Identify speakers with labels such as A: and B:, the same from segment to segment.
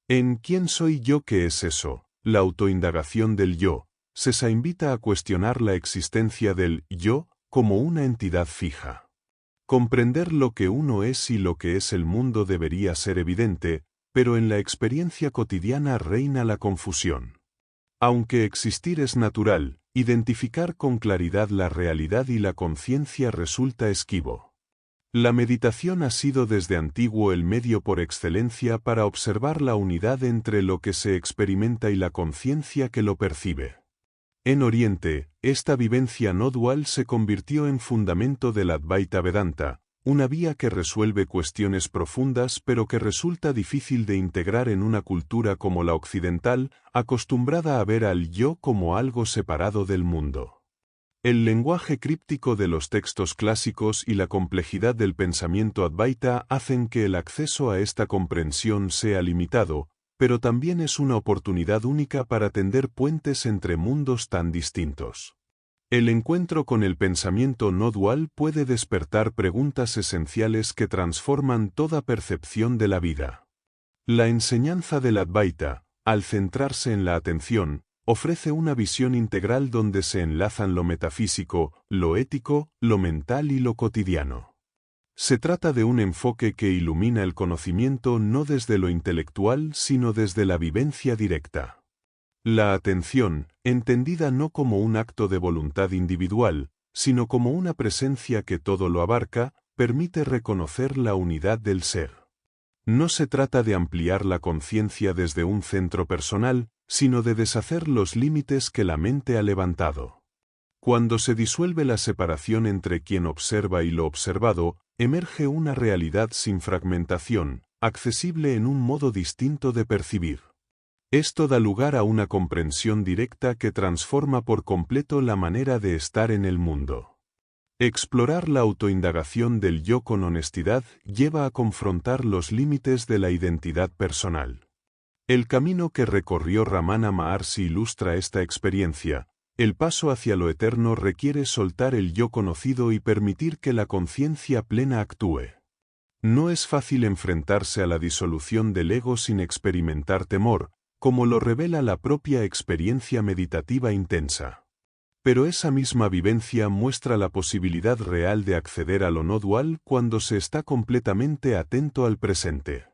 A: En ¿Quién soy yo? ¿Qué es eso? La autoindagación del yo, se invita a cuestionar la existencia del yo como una entidad fija. Comprender lo que uno es y lo que es el mundo debería ser evidente, pero en la experiencia cotidiana reina la confusión. Aunque existir es natural, identificar con claridad la realidad y la conciencia resulta esquivo. La meditación ha sido desde antiguo el medio por excelencia para observar la unidad entre lo que se experimenta y la conciencia que lo percibe. En Oriente, esta vivencia no dual se convirtió en fundamento del Advaita Vedanta, una vía que resuelve cuestiones profundas pero que resulta difícil de integrar en una cultura como la occidental, acostumbrada a ver al yo como algo separado del mundo. El lenguaje críptico de los textos clásicos y la complejidad del pensamiento Advaita hacen que el acceso a esta comprensión sea limitado, pero también es una oportunidad única para tender puentes entre mundos tan distintos. El encuentro con el pensamiento no dual puede despertar preguntas esenciales que transforman toda percepción de la vida. La enseñanza del Advaita, al centrarse en la atención, ofrece una visión integral donde se enlazan lo metafísico, lo ético, lo mental y lo cotidiano. Se trata de un enfoque que ilumina el conocimiento no desde lo intelectual sino desde la vivencia directa. La atención, entendida no como un acto de voluntad individual, sino como una presencia que todo lo abarca, permite reconocer la unidad del ser. No se trata de ampliar la conciencia desde un centro personal, sino de deshacer los límites que la mente ha levantado. Cuando se disuelve la separación entre quien observa y lo observado, emerge una realidad sin fragmentación, accesible en un modo distinto de percibir. Esto da lugar a una comprensión directa que transforma por completo la manera de estar en el mundo. Explorar la autoindagación del yo con honestidad lleva a confrontar los límites de la identidad personal. El camino que recorrió Ramana Maharshi ilustra esta experiencia. El paso hacia lo eterno requiere soltar el yo conocido y permitir que la conciencia plena actúe. No es fácil enfrentarse a la disolución del ego sin experimentar temor, como lo revela la propia experiencia meditativa intensa. Pero esa misma vivencia muestra la posibilidad real de acceder a lo no dual cuando se está completamente atento al presente.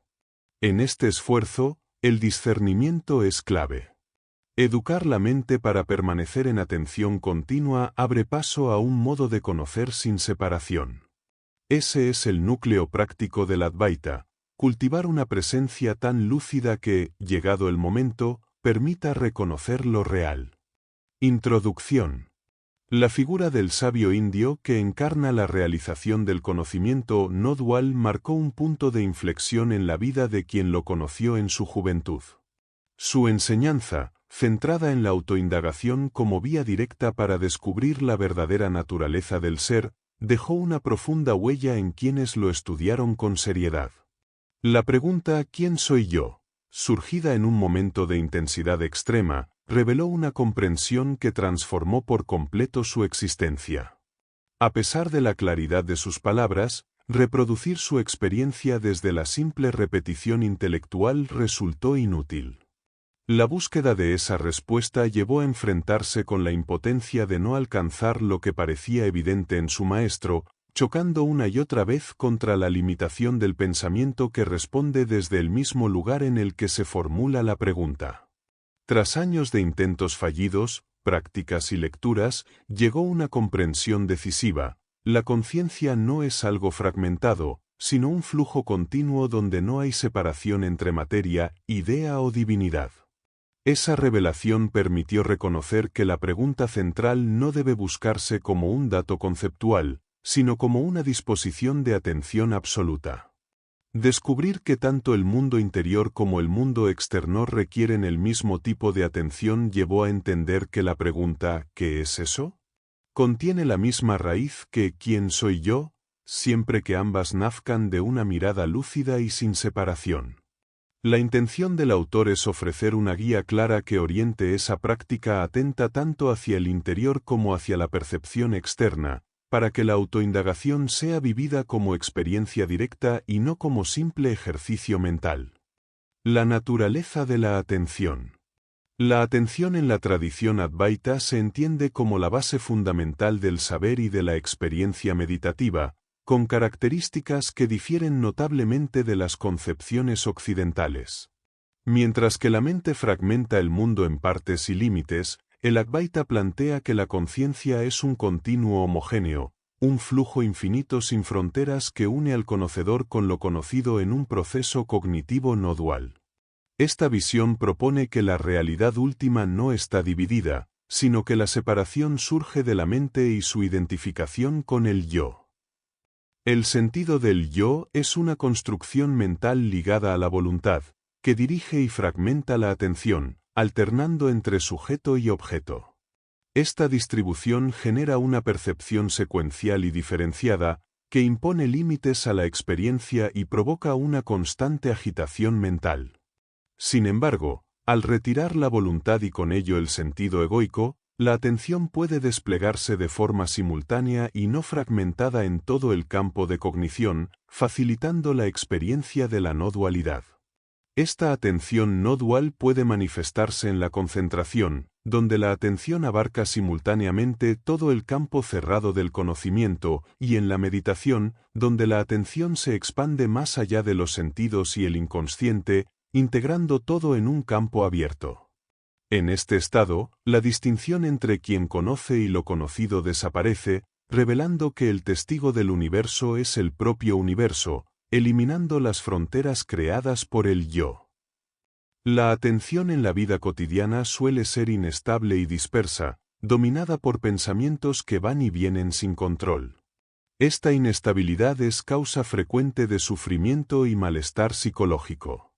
A: En este esfuerzo, el discernimiento es clave. Educar la mente para permanecer en atención continua abre paso a un modo de conocer sin separación. Ese es el núcleo práctico del Advaita, cultivar una presencia tan lúcida que, llegado el momento, permita reconocer lo real. Introducción. La figura del sabio indio que encarna la realización del conocimiento no dual marcó un punto de inflexión en la vida de quien lo conoció en su juventud. Su enseñanza, centrada en la autoindagación como vía directa para descubrir la verdadera naturaleza del ser, dejó una profunda huella en quienes lo estudiaron con seriedad. La pregunta ¿quién soy yo?, surgida en un momento de intensidad extrema, reveló una comprensión que transformó por completo su existencia. A pesar de la claridad de sus palabras, reproducir su experiencia desde la simple repetición intelectual resultó inútil. La búsqueda de esa respuesta llevó a enfrentarse con la impotencia de no alcanzar lo que parecía evidente en su maestro, chocando una y otra vez contra la limitación del pensamiento que responde desde el mismo lugar en el que se formula la pregunta. Tras años de intentos fallidos, prácticas y lecturas, llegó una comprensión decisiva: la conciencia no es algo fragmentado, sino un flujo continuo donde no hay separación entre materia, idea o divinidad. Esa revelación permitió reconocer que la pregunta central no debe buscarse como un dato conceptual, sino como una disposición de atención absoluta. Descubrir que tanto el mundo interior como el mundo externo requieren el mismo tipo de atención llevó a entender que la pregunta ¿qué es eso?, contiene la misma raíz que ¿quién soy yo?, siempre que ambas nazcan de una mirada lúcida y sin separación. La intención del autor es ofrecer una guía clara que oriente esa práctica atenta tanto hacia el interior como hacia la percepción externa, para que la autoindagación sea vivida como experiencia directa y no como simple ejercicio mental. La naturaleza de la atención. La atención en la tradición Advaita se entiende como la base fundamental del saber y de la experiencia meditativa, con características que difieren notablemente de las concepciones occidentales. Mientras que la mente fragmenta el mundo en partes y límites, el Advaita plantea que la conciencia es un continuo homogéneo, un flujo infinito sin fronteras que une al conocedor con lo conocido en un proceso cognitivo no dual. Esta visión propone que la realidad última no está dividida, sino que la separación surge de la mente y su identificación con el yo. El sentido del yo es una construcción mental ligada a la voluntad, que dirige y fragmenta la atención, alternando entre sujeto y objeto. Esta distribución genera una percepción secuencial y diferenciada, que impone límites a la experiencia y provoca una constante agitación mental. Sin embargo, al retirar la voluntad y con ello el sentido egoico, la atención puede desplegarse de forma simultánea y no fragmentada en todo el campo de cognición, facilitando la experiencia de la no dualidad. Esta atención no dual puede manifestarse en la concentración, donde la atención abarca simultáneamente todo el campo cerrado del conocimiento, y en la meditación, donde la atención se expande más allá de los sentidos y el inconsciente, integrando todo en un campo abierto. En este estado, la distinción entre quien conoce y lo conocido desaparece, revelando que el testigo del universo es el propio universo, eliminando las fronteras creadas por el yo. La atención en la vida cotidiana suele ser inestable y dispersa, dominada por pensamientos que van y vienen sin control. Esta inestabilidad es causa frecuente de sufrimiento y malestar psicológico.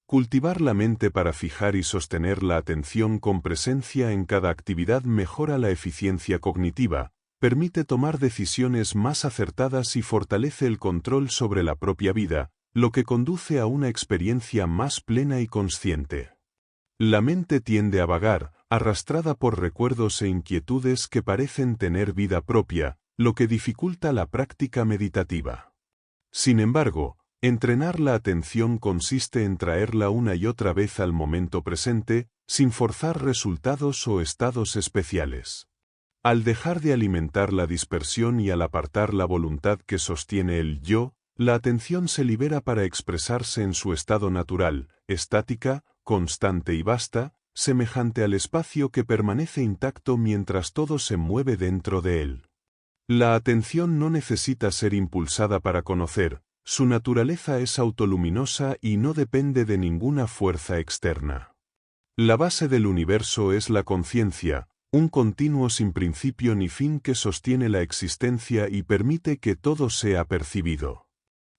A: Cultivar la mente para fijar y sostener la atención con presencia en cada actividad mejora la eficiencia cognitiva, permite tomar decisiones más acertadas y fortalece el control sobre la propia vida, lo que conduce a una experiencia más plena y consciente. La mente tiende a vagar, arrastrada por recuerdos e inquietudes que parecen tener vida propia, lo que dificulta la práctica meditativa. Sin embargo, entrenar la atención consiste en traerla una y otra vez al momento presente, sin forzar resultados o estados especiales. Al dejar de alimentar la dispersión y al apartar la voluntad que sostiene el yo, la atención se libera para expresarse en su estado natural, estática, constante y vasta, semejante al espacio que permanece intacto mientras todo se mueve dentro de él. La atención no necesita ser impulsada para conocer, su naturaleza es autoluminosa y no depende de ninguna fuerza externa. La base del universo es la conciencia, un continuo sin principio ni fin que sostiene la existencia y permite que todo sea percibido.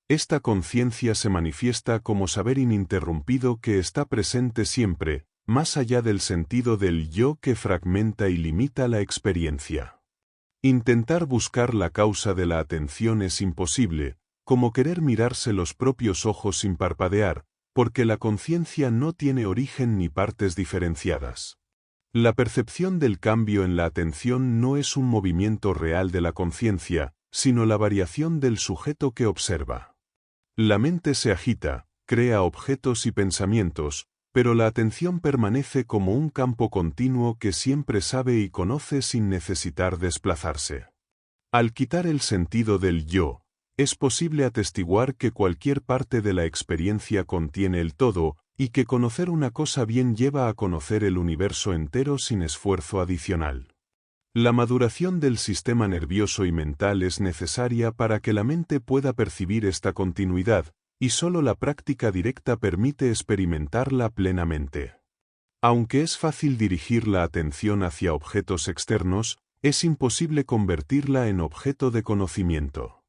A: Esta conciencia se manifiesta como saber ininterrumpido que está presente siempre, más allá del sentido del yo que fragmenta y limita la experiencia. Intentar buscar la causa de la atención es imposible, como querer mirarse los propios ojos sin parpadear, porque la conciencia no tiene origen ni partes diferenciadas. La percepción del cambio en la atención no es un movimiento real de la conciencia, sino la variación del sujeto que observa. La mente se agita, crea objetos y pensamientos, pero la atención permanece como un campo continuo que siempre sabe y conoce sin necesitar desplazarse. Al quitar el sentido del yo, es posible atestiguar que cualquier parte de la experiencia contiene el todo, y que conocer una cosa bien lleva a conocer el universo entero sin esfuerzo adicional. La maduración del sistema nervioso y mental es necesaria para que la mente pueda percibir esta continuidad, y solo la práctica directa permite experimentarla plenamente. Aunque es fácil dirigir la atención hacia objetos externos, es imposible convertirla en objeto de conocimiento.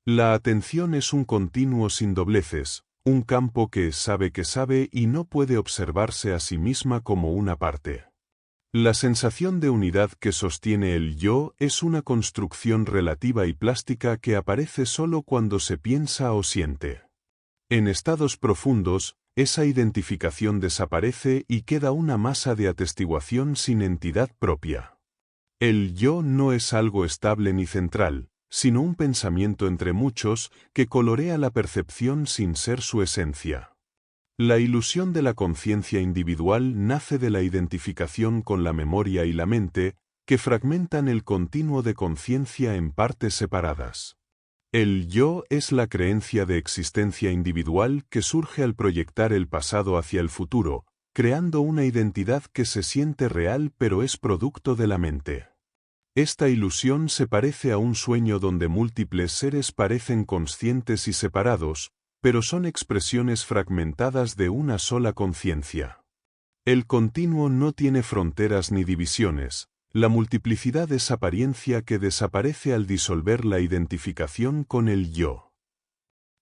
A: La atención es un continuo sin dobleces, un campo que sabe y no puede observarse a sí misma como una parte. La sensación de unidad que sostiene el yo es una construcción relativa y plástica que aparece solo cuando se piensa o siente. En estados profundos, esa identificación desaparece y queda una masa de atestiguación sin entidad propia. El yo no es algo estable ni central, sino un pensamiento entre muchos que colorea la percepción sin ser su esencia. La ilusión de la conciencia individual nace de la identificación con la memoria y la mente, que fragmentan el continuo de conciencia en partes separadas. El yo es la creencia de existencia individual que surge al proyectar el pasado hacia el futuro, creando una identidad que se siente real pero es producto de la mente. Esta ilusión se parece a un sueño donde múltiples seres parecen conscientes y separados, pero son expresiones fragmentadas de una sola conciencia. El continuo no tiene fronteras ni divisiones, la multiplicidad es apariencia que desaparece al disolver la identificación con el yo.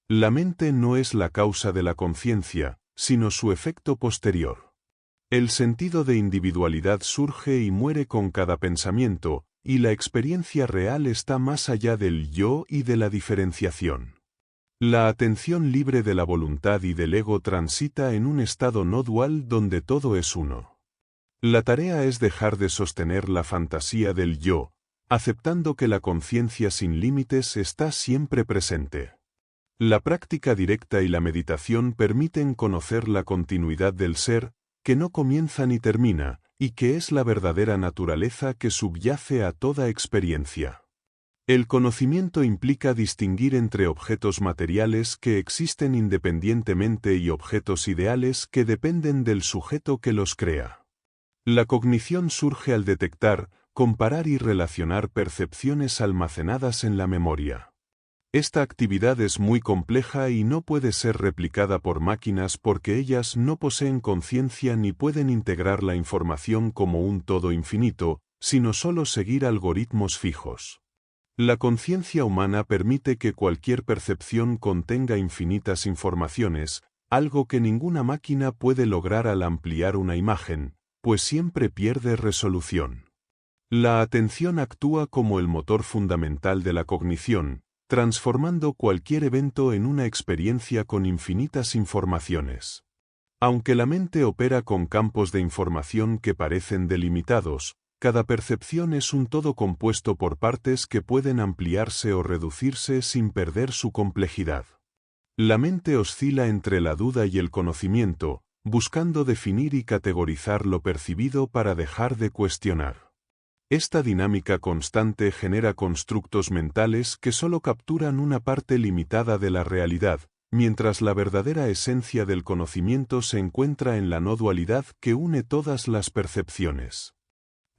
A: La mente no es la causa de la conciencia, sino su efecto posterior. El sentido de individualidad surge y muere con cada pensamiento, y la experiencia real está más allá del yo y de la diferenciación. La atención libre de la voluntad y del ego transita en un estado no dual donde todo es uno. La tarea es dejar de sostener la fantasía del yo, aceptando que la conciencia sin límites está siempre presente. La práctica directa y la meditación permiten conocer la continuidad del ser, que no comienza ni termina, y que es la verdadera naturaleza que subyace a toda experiencia. El conocimiento implica distinguir entre objetos materiales que existen independientemente y objetos ideales que dependen del sujeto que los crea. La cognición surge al detectar, comparar y relacionar percepciones almacenadas en la memoria. Esta actividad es muy compleja y no puede ser replicada por máquinas porque ellas no poseen conciencia ni pueden integrar la información como un todo infinito, sino solo seguir algoritmos fijos. La conciencia humana permite que cualquier percepción contenga infinitas informaciones, algo que ninguna máquina puede lograr al ampliar una imagen, pues siempre pierde resolución. La atención actúa como el motor fundamental de la cognición, transformando cualquier evento en una experiencia con infinitas informaciones. Aunque la mente opera con campos de información que parecen delimitados, cada percepción es un todo compuesto por partes que pueden ampliarse o reducirse sin perder su complejidad. La mente oscila entre la duda y el conocimiento, buscando definir y categorizar lo percibido para dejar de cuestionar. Esta dinámica constante genera constructos mentales que solo capturan una parte limitada de la realidad, mientras la verdadera esencia del conocimiento se encuentra en la no dualidad que une todas las percepciones.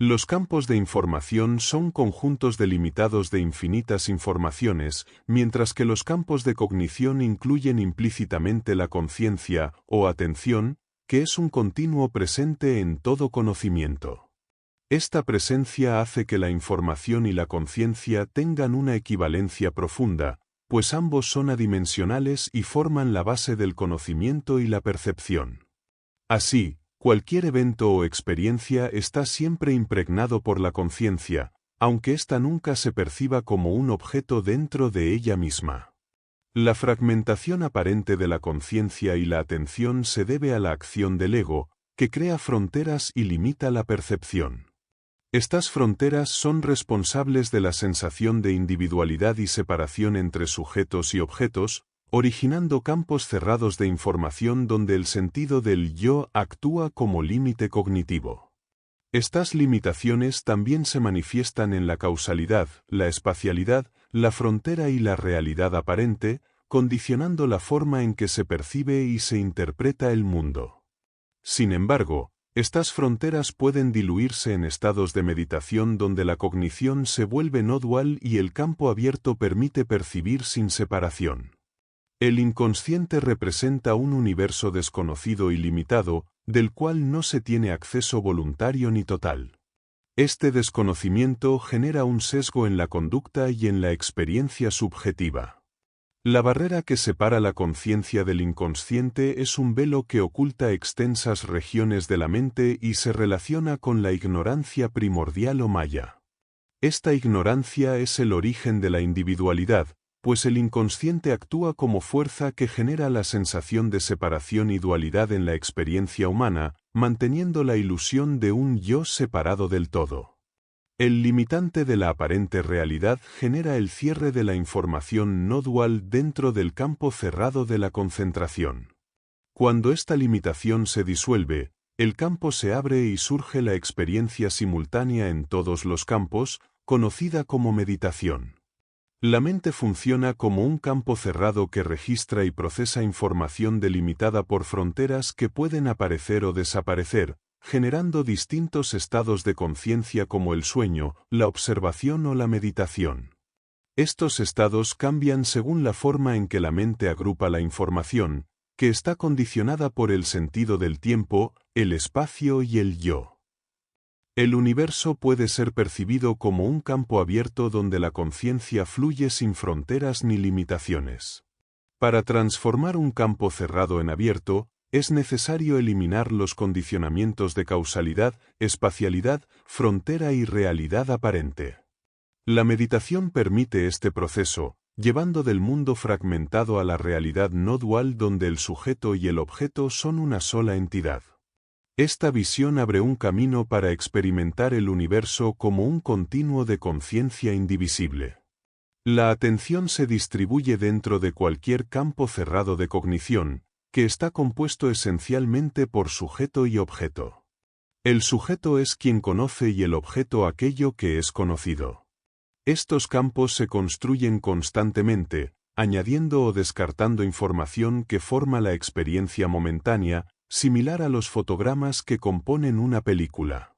A: Los campos de información son conjuntos delimitados de infinitas informaciones, mientras que los campos de cognición incluyen implícitamente la conciencia o atención, que es un continuo presente en todo conocimiento. Esta presencia hace que la información y la conciencia tengan una equivalencia profunda, pues ambos son adimensionales y forman la base del conocimiento y la percepción. Así, cualquier evento o experiencia está siempre impregnado por la conciencia, aunque ésta nunca se perciba como un objeto dentro de ella misma. La fragmentación aparente de la conciencia y la atención se debe a la acción del ego, que crea fronteras y limita la percepción. Estas fronteras son responsables de la sensación de individualidad y separación entre sujetos y objetos, originando campos cerrados de información donde el sentido del yo actúa como límite cognitivo. Estas limitaciones también se manifiestan en la causalidad, la espacialidad, la frontera y la realidad aparente, condicionando la forma en que se percibe y se interpreta el mundo. Sin embargo, estas fronteras pueden diluirse en estados de meditación donde la cognición se vuelve no dual y el campo abierto permite percibir sin separación. El inconsciente representa un universo desconocido y limitado, del cual no se tiene acceso voluntario ni total. Este desconocimiento genera un sesgo en la conducta y en la experiencia subjetiva. La barrera que separa la conciencia del inconsciente es un velo que oculta extensas regiones de la mente y se relaciona con la ignorancia primordial o maya. Esta ignorancia es el origen de la individualidad, pues el inconsciente actúa como fuerza que genera la sensación de separación y dualidad en la experiencia humana, manteniendo la ilusión de un yo separado del todo. El limitante de la aparente realidad genera el cierre de la información no dual dentro del campo cerrado de la concentración. Cuando esta limitación se disuelve, el campo se abre y surge la experiencia simultánea en todos los campos, conocida como meditación. La mente funciona como un campo cerrado que registra y procesa información delimitada por fronteras que pueden aparecer o desaparecer, generando distintos estados de conciencia como el sueño, la observación o la meditación. Estos estados cambian según la forma en que la mente agrupa la información, que está condicionada por el sentido del tiempo, el espacio y el yo. El universo puede ser percibido como un campo abierto donde la conciencia fluye sin fronteras ni limitaciones. Para transformar un campo cerrado en abierto, es necesario eliminar los condicionamientos de causalidad, espacialidad, frontera y realidad aparente. La meditación permite este proceso, llevando del mundo fragmentado a la realidad no dual donde el sujeto y el objeto son una sola entidad. Esta visión abre un camino para experimentar el universo como un continuo de conciencia indivisible. La atención se distribuye dentro de cualquier campo cerrado de cognición, que está compuesto esencialmente por sujeto y objeto. El sujeto es quien conoce y el objeto aquello que es conocido. Estos campos se construyen constantemente, añadiendo o descartando información que forma la experiencia momentánea, similar a los fotogramas que componen una película.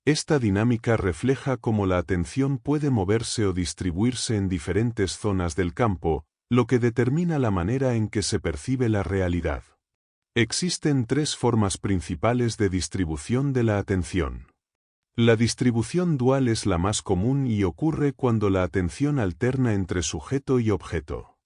A: Esta dinámica refleja cómo la atención puede moverse o distribuirse en diferentes zonas del campo, lo que determina la manera en que se percibe la realidad. Existen tres formas principales de distribución de la atención. La distribución dual es la más común y ocurre cuando la atención alterna entre sujeto y objeto.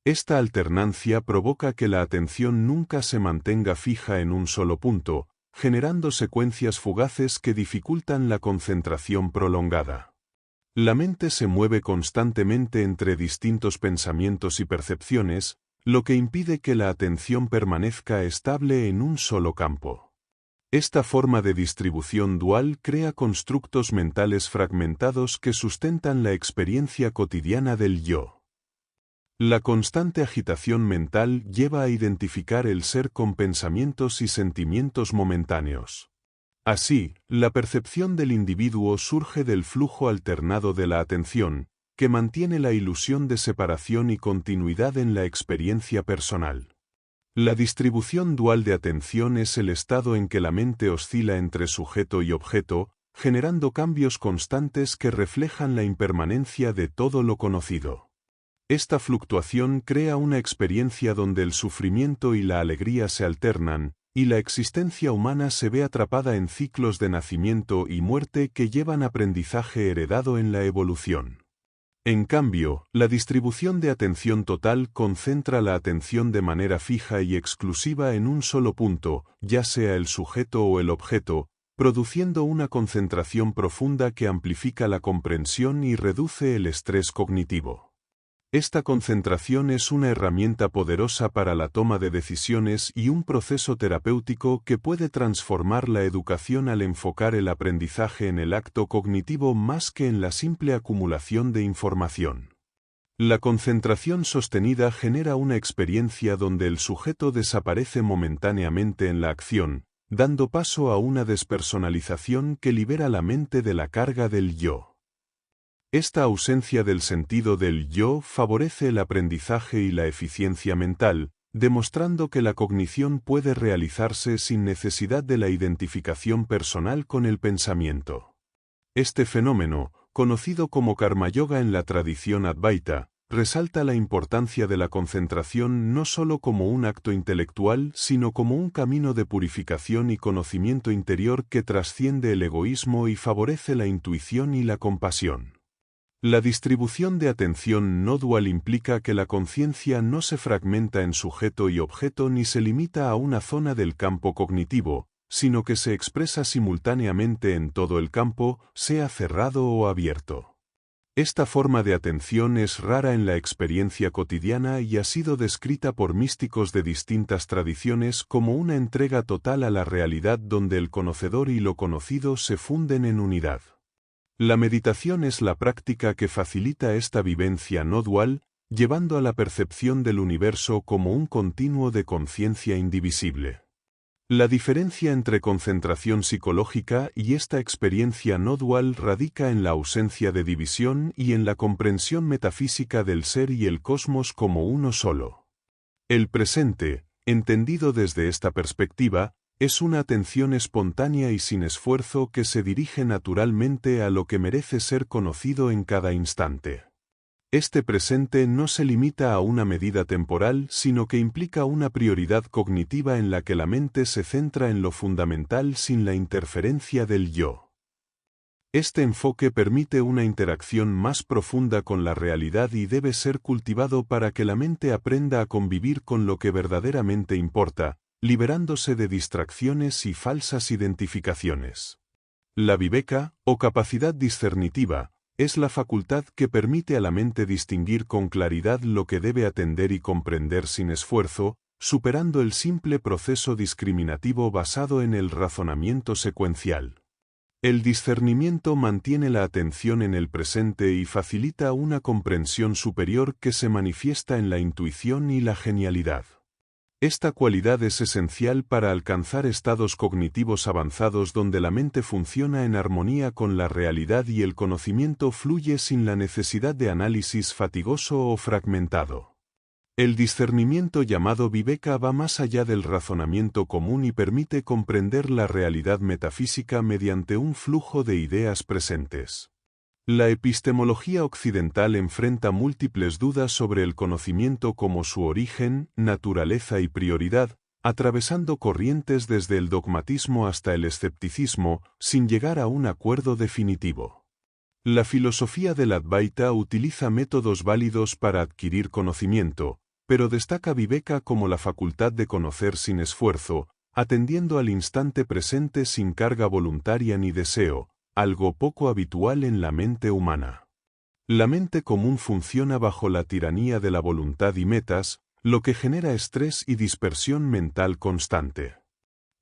A: Esta alternancia provoca que la atención nunca se mantenga fija en un solo punto, generando secuencias fugaces que dificultan la concentración prolongada. La mente se mueve constantemente entre distintos pensamientos y percepciones, lo que impide que la atención permanezca estable en un solo campo. Esta forma de distribución dual crea constructos mentales fragmentados que sustentan la experiencia cotidiana del yo. La constante agitación mental lleva a identificar el ser con pensamientos y sentimientos momentáneos. Así, la percepción del individuo surge del flujo alternado de la atención, que mantiene la ilusión de separación y continuidad en la experiencia personal. La distribución dual de atención es el estado en que la mente oscila entre sujeto y objeto, generando cambios constantes que reflejan la impermanencia de todo lo conocido. Esta fluctuación crea una experiencia donde el sufrimiento y la alegría se alternan, y la existencia humana se ve atrapada en ciclos de nacimiento y muerte que llevan aprendizaje heredado en la evolución. En cambio, la distribución de atención total concentra la atención de manera fija y exclusiva en un solo punto, ya sea el sujeto o el objeto, produciendo una concentración profunda que amplifica la comprensión y reduce el estrés cognitivo. Esta concentración es una herramienta poderosa para la toma de decisiones y un proceso terapéutico que puede transformar la educación al enfocar el aprendizaje en el acto cognitivo más que en la simple acumulación de información. La concentración sostenida genera una experiencia donde el sujeto desaparece momentáneamente en la acción, dando paso a una despersonalización que libera la mente de la carga del yo. Esta ausencia del sentido del yo favorece el aprendizaje y la eficiencia mental, demostrando que la cognición puede realizarse sin necesidad de la identificación personal con el pensamiento. Este fenómeno, conocido como karma yoga en la tradición advaita, resalta la importancia de la concentración no solo como un acto intelectual, sino como un camino de purificación y conocimiento interior que trasciende el egoísmo y favorece la intuición y la compasión. La distribución de atención no dual implica que la conciencia no se fragmenta en sujeto y objeto ni se limita a una zona del campo cognitivo, sino que se expresa simultáneamente en todo el campo, sea cerrado o abierto. Esta forma de atención es rara en la experiencia cotidiana y ha sido descrita por místicos de distintas tradiciones como una entrega total a la realidad donde el conocedor y lo conocido se funden en unidad. La meditación es la práctica que facilita esta vivencia no dual, llevando a la percepción del universo como un continuo de conciencia indivisible. La diferencia entre concentración psicológica y esta experiencia no dual radica en la ausencia de división y en la comprensión metafísica del ser y el cosmos como uno solo. El presente, entendido desde esta perspectiva, es una atención espontánea y sin esfuerzo que se dirige naturalmente a lo que merece ser conocido en cada instante. Este presente no se limita a una medida temporal, sino que implica una prioridad cognitiva en la que la mente se centra en lo fundamental sin la interferencia del yo. Este enfoque permite una interacción más profunda con la realidad y debe ser cultivado para que la mente aprenda a convivir con lo que verdaderamente importa, liberándose de distracciones y falsas identificaciones. La viveka, o capacidad discernitiva, es la facultad que permite a la mente distinguir con claridad lo que debe atender y comprender sin esfuerzo, superando el simple proceso discriminativo basado en el razonamiento secuencial. El discernimiento mantiene la atención en el presente y facilita una comprensión superior que se manifiesta en la intuición y la genialidad. Esta cualidad es esencial para alcanzar estados cognitivos avanzados donde la mente funciona en armonía con la realidad y el conocimiento fluye sin la necesidad de análisis fatigoso o fragmentado. El discernimiento llamado viveka va más allá del razonamiento común y permite comprender la realidad metafísica mediante un flujo de ideas presentes. La epistemología occidental enfrenta múltiples dudas sobre el conocimiento como su origen, naturaleza y prioridad, atravesando corrientes desde el dogmatismo hasta el escepticismo, sin llegar a un acuerdo definitivo. La filosofía del Advaita utiliza métodos válidos para adquirir conocimiento, pero destaca viveka como la facultad de conocer sin esfuerzo, atendiendo al instante presente sin carga voluntaria ni deseo, algo poco habitual en la mente humana. La mente común funciona bajo la tiranía de la voluntad y metas, lo que genera estrés y dispersión mental constante.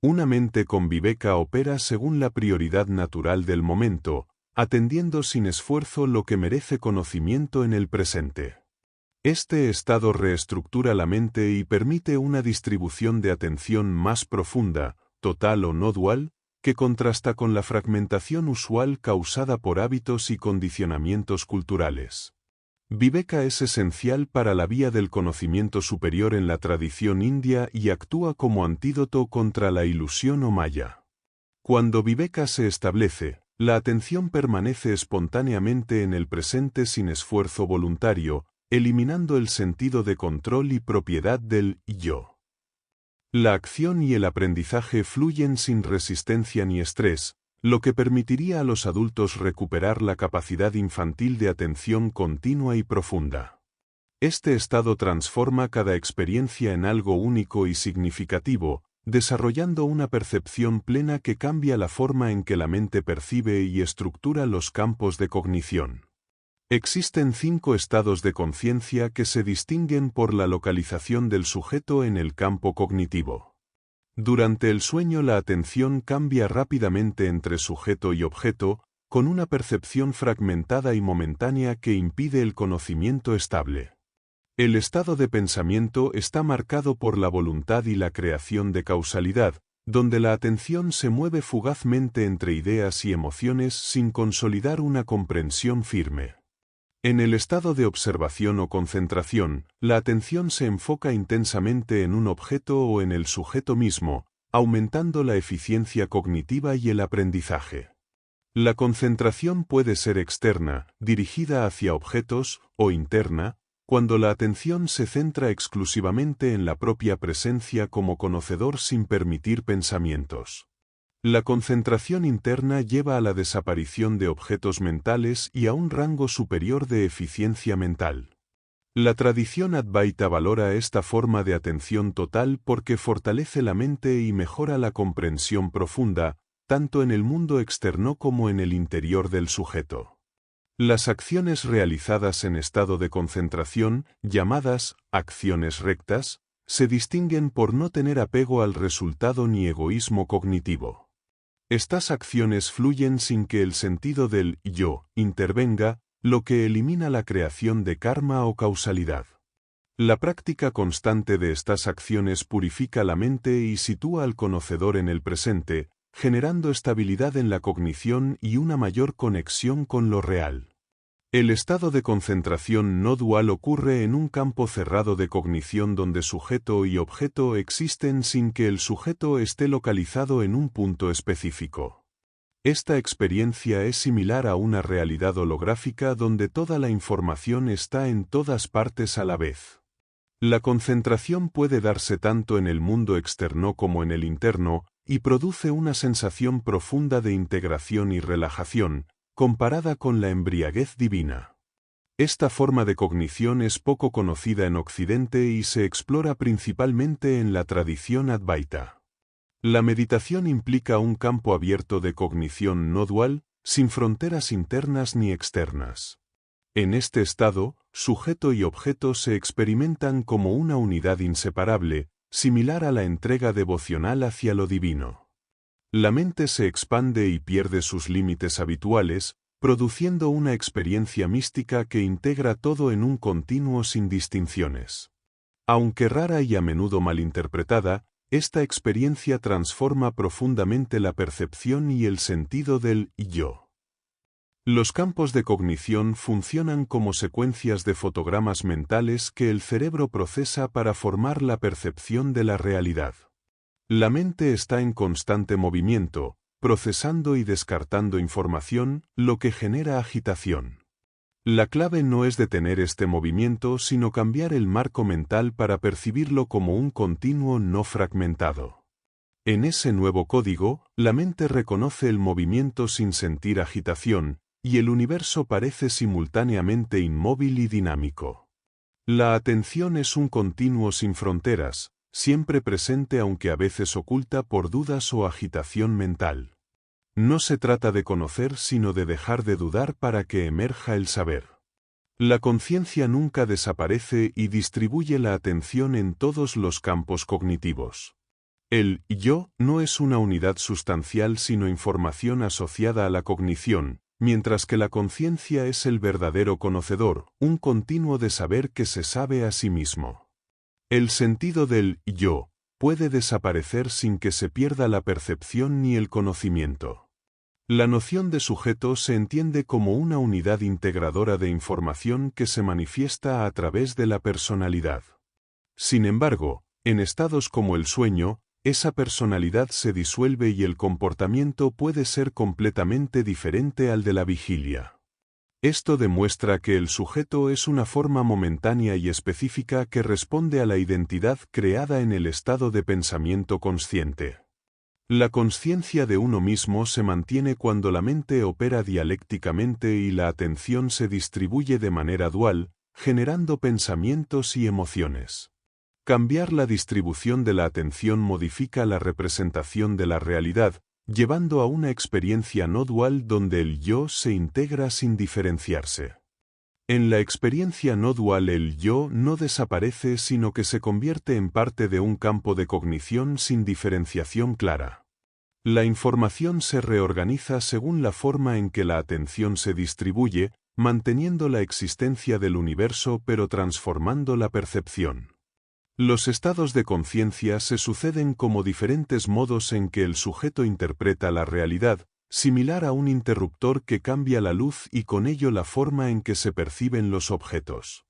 A: Una mente con viveka opera según la prioridad natural del momento, atendiendo sin esfuerzo lo que merece conocimiento en el presente. Este estado reestructura la mente y permite una distribución de atención más profunda, total o no dual, que contrasta con la fragmentación usual causada por hábitos y condicionamientos culturales. Viveka es esencial para la vía del conocimiento superior en la tradición india y actúa como antídoto contra la ilusión o maya. Cuando viveka se establece, la atención permanece espontáneamente en el presente sin esfuerzo voluntario, eliminando el sentido de control y propiedad del yo. La acción y el aprendizaje fluyen sin resistencia ni estrés, lo que permitiría a los adultos recuperar la capacidad infantil de atención continua y profunda. Este estado transforma cada experiencia en algo único y significativo, desarrollando una percepción plena que cambia la forma en que la mente percibe y estructura los campos de cognición. Existen 5 estados de conciencia que se distinguen por la localización del sujeto en el campo cognitivo. Durante el sueño la atención cambia rápidamente entre sujeto y objeto, con una percepción fragmentada y momentánea que impide el conocimiento estable. El estado de pensamiento está marcado por la voluntad y la creación de causalidad, donde la atención se mueve fugazmente entre ideas y emociones sin consolidar una comprensión firme. En el estado de observación o concentración, la atención se enfoca intensamente en un objeto o en el sujeto mismo, aumentando la eficiencia cognitiva y el aprendizaje. La concentración puede ser externa, dirigida hacia objetos, o interna, cuando la atención se centra exclusivamente en la propia presencia como conocedor sin permitir pensamientos. La concentración interna lleva a la desaparición de objetos mentales y a un rango superior de eficiencia mental. La tradición Advaita valora esta forma de atención total porque fortalece la mente y mejora la comprensión profunda, tanto en el mundo externo como en el interior del sujeto. Las acciones realizadas en estado de concentración, llamadas acciones rectas, se distinguen por no tener apego al resultado ni egoísmo cognitivo. Estas acciones fluyen sin que el sentido del yo intervenga, lo que elimina la creación de karma o causalidad. La práctica constante de estas acciones purifica la mente y sitúa al conocedor en el presente, generando estabilidad en la cognición y una mayor conexión con lo real. El estado de concentración no dual ocurre en un campo cerrado de cognición donde sujeto y objeto existen sin que el sujeto esté localizado en un punto específico. Esta experiencia es similar a una realidad holográfica donde toda la información está en todas partes a la vez. La concentración puede darse tanto en el mundo externo como en el interno, y produce una sensación profunda de integración y relajación, comparada con la embriaguez divina. Esta forma de cognición es poco conocida en Occidente y se explora principalmente en la tradición Advaita. La meditación implica un campo abierto de cognición no dual, sin fronteras internas ni externas. En este estado, sujeto y objeto se experimentan como una unidad inseparable, similar a la entrega devocional hacia lo divino. La mente se expande y pierde sus límites habituales, produciendo una experiencia mística que integra todo en un continuo sin distinciones. Aunque rara y a menudo malinterpretada, esta experiencia transforma profundamente la percepción y el sentido del yo. Los campos de cognición funcionan como secuencias de fotogramas mentales que el cerebro procesa para formar la percepción de la realidad. La mente está en constante movimiento, procesando y descartando información, lo que genera agitación. La clave no es detener este movimiento, sino cambiar el marco mental para percibirlo como un continuo no fragmentado. En ese nuevo código, la mente reconoce el movimiento sin sentir agitación, y el universo parece simultáneamente inmóvil y dinámico. La atención es un continuo sin fronteras, siempre presente aunque a veces oculta por dudas o agitación mental. No se trata de conocer sino de dejar de dudar para que emerja el saber. La conciencia nunca desaparece y distribuye la atención en todos los campos cognitivos. El yo no es una unidad sustancial sino información asociada a la cognición, mientras que la conciencia es el verdadero conocedor, un continuo de saber que se sabe a sí mismo. El sentido del yo puede desaparecer sin que se pierda la percepción ni el conocimiento. La noción de sujeto se entiende como una unidad integradora de información que se manifiesta a través de la personalidad. Sin embargo, en estados como el sueño, esa personalidad se disuelve y el comportamiento puede ser completamente diferente al de la vigilia. Esto demuestra que el sujeto es una forma momentánea y específica que responde a la identidad creada en el estado de pensamiento consciente. La consciencia de uno mismo se mantiene cuando la mente opera dialécticamente y la atención se distribuye de manera dual, generando pensamientos y emociones. Cambiar la distribución de la atención modifica la representación de la realidad, llevando a una experiencia no dual donde el yo se integra sin diferenciarse. En la experiencia no dual el yo no desaparece sino que se convierte en parte de un campo de cognición sin diferenciación clara. La información se reorganiza según la forma en que la atención se distribuye, manteniendo la existencia del universo pero transformando la percepción. Los estados de conciencia se suceden como diferentes modos en que el sujeto interpreta la realidad, similar a un interruptor que cambia la luz y con ello la forma en que se perciben los objetos.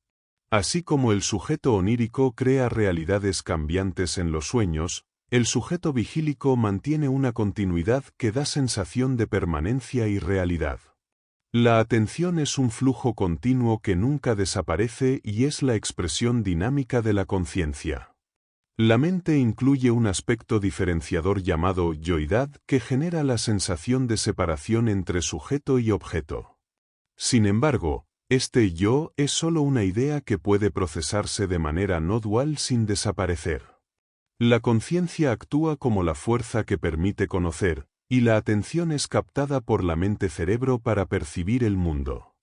A: Así como el sujeto onírico crea realidades cambiantes en los sueños, el sujeto vigílico mantiene una continuidad que da sensación de permanencia y realidad. La atención es un flujo continuo que nunca desaparece y es la expresión dinámica de la conciencia. La mente incluye un aspecto diferenciador llamado yoidad que genera la sensación de separación entre sujeto y objeto. Sin embargo, este yo es solo una idea que puede procesarse de manera no dual sin desaparecer. La conciencia actúa como la fuerza que permite conocer, y la atención es captada por la mente-cerebro para percibir el mundo.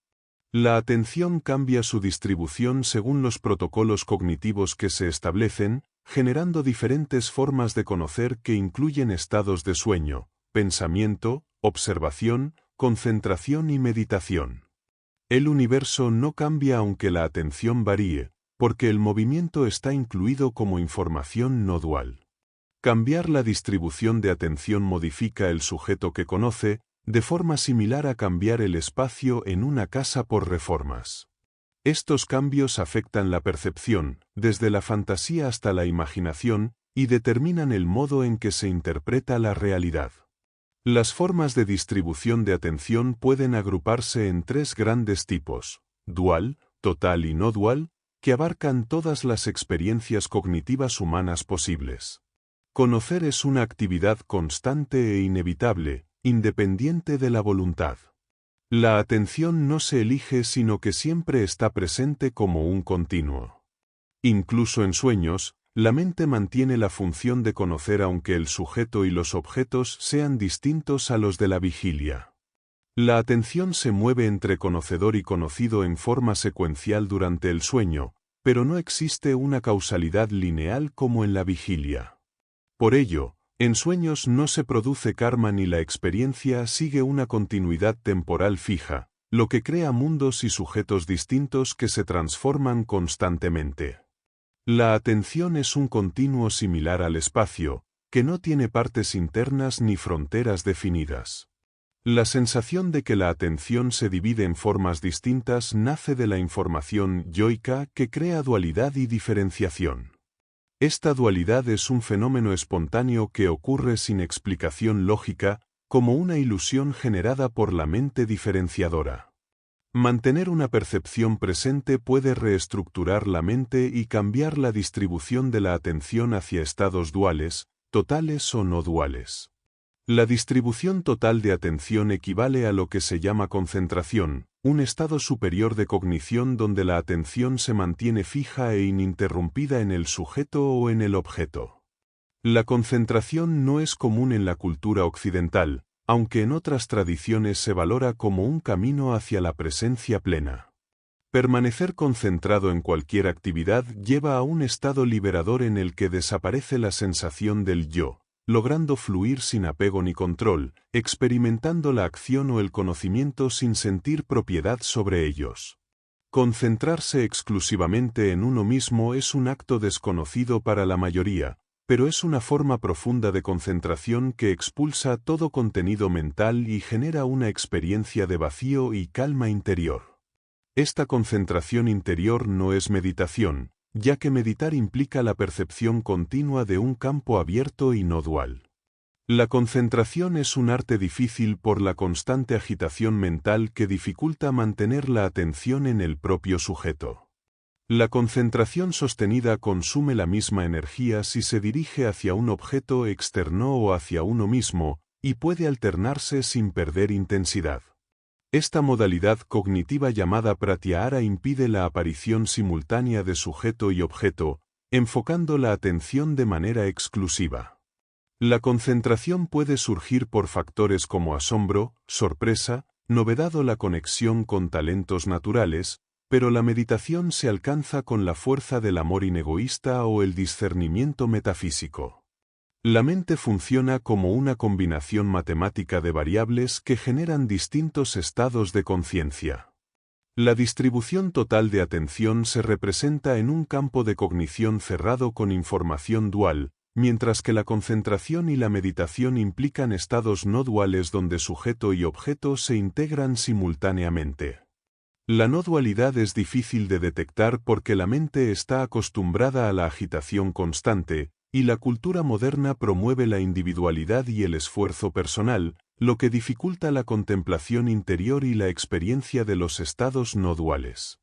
A: La atención cambia su distribución según los protocolos cognitivos que se establecen, generando diferentes formas de conocer que incluyen estados de sueño, pensamiento, observación, concentración y meditación. El universo no cambia aunque la atención varíe, porque el movimiento está incluido como información no dual. Cambiar la distribución de atención modifica el sujeto que conoce, de forma similar a cambiar el espacio en una casa por reformas. Estos cambios afectan la percepción, desde la fantasía hasta la imaginación, y determinan el modo en que se interpreta la realidad. Las formas de distribución de atención pueden agruparse en tres grandes tipos: dual, total y no dual, que abarcan todas las experiencias cognitivas humanas posibles. Conocer es una actividad constante e inevitable, independiente de la voluntad. La atención no se elige sino que siempre está presente como un continuo. Incluso en sueños, la mente mantiene la función de conocer aunque el sujeto y los objetos sean distintos a los de la vigilia. La atención se mueve entre conocedor y conocido en forma secuencial durante el sueño, pero no existe una causalidad lineal como en la vigilia. Por ello, en sueños no se produce karma ni la experiencia sigue una continuidad temporal fija, lo que crea mundos y sujetos distintos que se transforman constantemente. La atención es un continuo similar al espacio, que no tiene partes internas ni fronteras definidas. La sensación de que la atención se divide en formas distintas nace de la información yoica que crea dualidad y diferenciación. Esta dualidad es un fenómeno espontáneo que ocurre sin explicación lógica, como una ilusión generada por la mente diferenciadora. Mantener una percepción presente puede reestructurar la mente y cambiar la distribución de la atención hacia estados duales, totales o no duales. La distribución total de atención equivale a lo que se llama concentración, un estado superior de cognición donde la atención se mantiene fija e ininterrumpida en el sujeto o en el objeto. La concentración no es común en la cultura occidental, aunque en otras tradiciones se valora como un camino hacia la presencia plena. Permanecer concentrado en cualquier actividad lleva a un estado liberador en el que desaparece la sensación del yo, logrando fluir sin apego ni control, experimentando la acción o el conocimiento sin sentir propiedad sobre ellos. Concentrarse exclusivamente en uno mismo es un acto desconocido para la mayoría, pero es una forma profunda de concentración que expulsa todo contenido mental y genera una experiencia de vacío y calma interior. Esta concentración interior no es meditación, ya que meditar implica la percepción continua de un campo abierto y no dual. La concentración es un arte difícil por la constante agitación mental que dificulta mantener la atención en el propio sujeto. La concentración sostenida consume la misma energía si se dirige hacia un objeto externo o hacia uno mismo, y puede alternarse sin perder intensidad. Esta modalidad cognitiva llamada pratyahara impide la aparición simultánea de sujeto y objeto, enfocando la atención de manera exclusiva. La concentración puede surgir por factores como asombro, sorpresa, novedad o la conexión con talentos naturales, pero la meditación se alcanza con la fuerza del amor inegoísta o el discernimiento metafísico. La mente funciona como una combinación matemática de variables que generan distintos estados de conciencia. La distribución total de atención se representa en un campo de cognición cerrado con información dual, mientras que la concentración y la meditación implican estados no duales donde sujeto y objeto se integran simultáneamente. La no dualidad es difícil de detectar porque la mente está acostumbrada a la agitación constante, y la cultura moderna promueve la individualidad y el esfuerzo personal, lo que dificulta la contemplación interior y la experiencia de los estados no duales.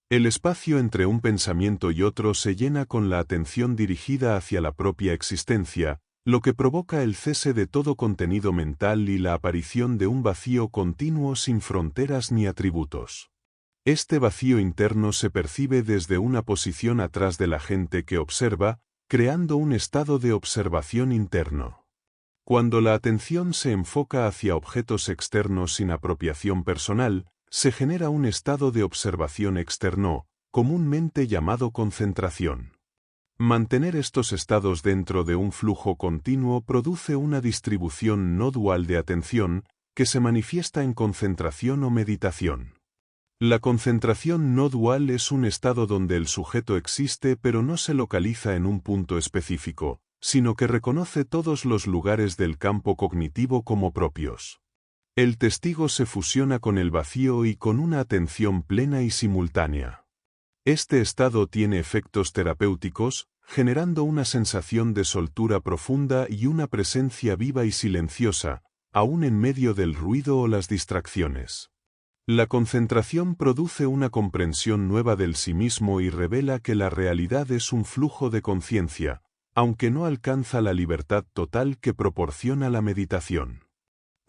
A: El espacio entre un pensamiento y otro se llena con la atención dirigida hacia la propia existencia, lo que provoca el cese de todo contenido mental y la aparición de un vacío continuo sin fronteras ni atributos. Este vacío interno se percibe desde una posición atrás de la gente que observa, creando un estado de observación interno. Cuando la atención se enfoca hacia objetos externos sin apropiación personal, se genera un estado de observación externo, comúnmente llamado concentración. Mantener estos estados dentro de un flujo continuo produce una distribución no dual de atención, que se manifiesta en concentración o meditación. La concentración no dual es un estado donde el sujeto existe pero no se localiza en un punto específico, sino que reconoce todos los lugares del campo cognitivo como propios. El testigo se fusiona con el vacío y con una atención plena y simultánea. Este estado tiene efectos terapéuticos, generando una sensación de soltura profunda y una presencia viva y silenciosa, aún en medio del ruido o las distracciones. La concentración produce una comprensión nueva del sí mismo y revela que la realidad es un flujo de conciencia, aunque no alcanza la libertad total que proporciona la meditación.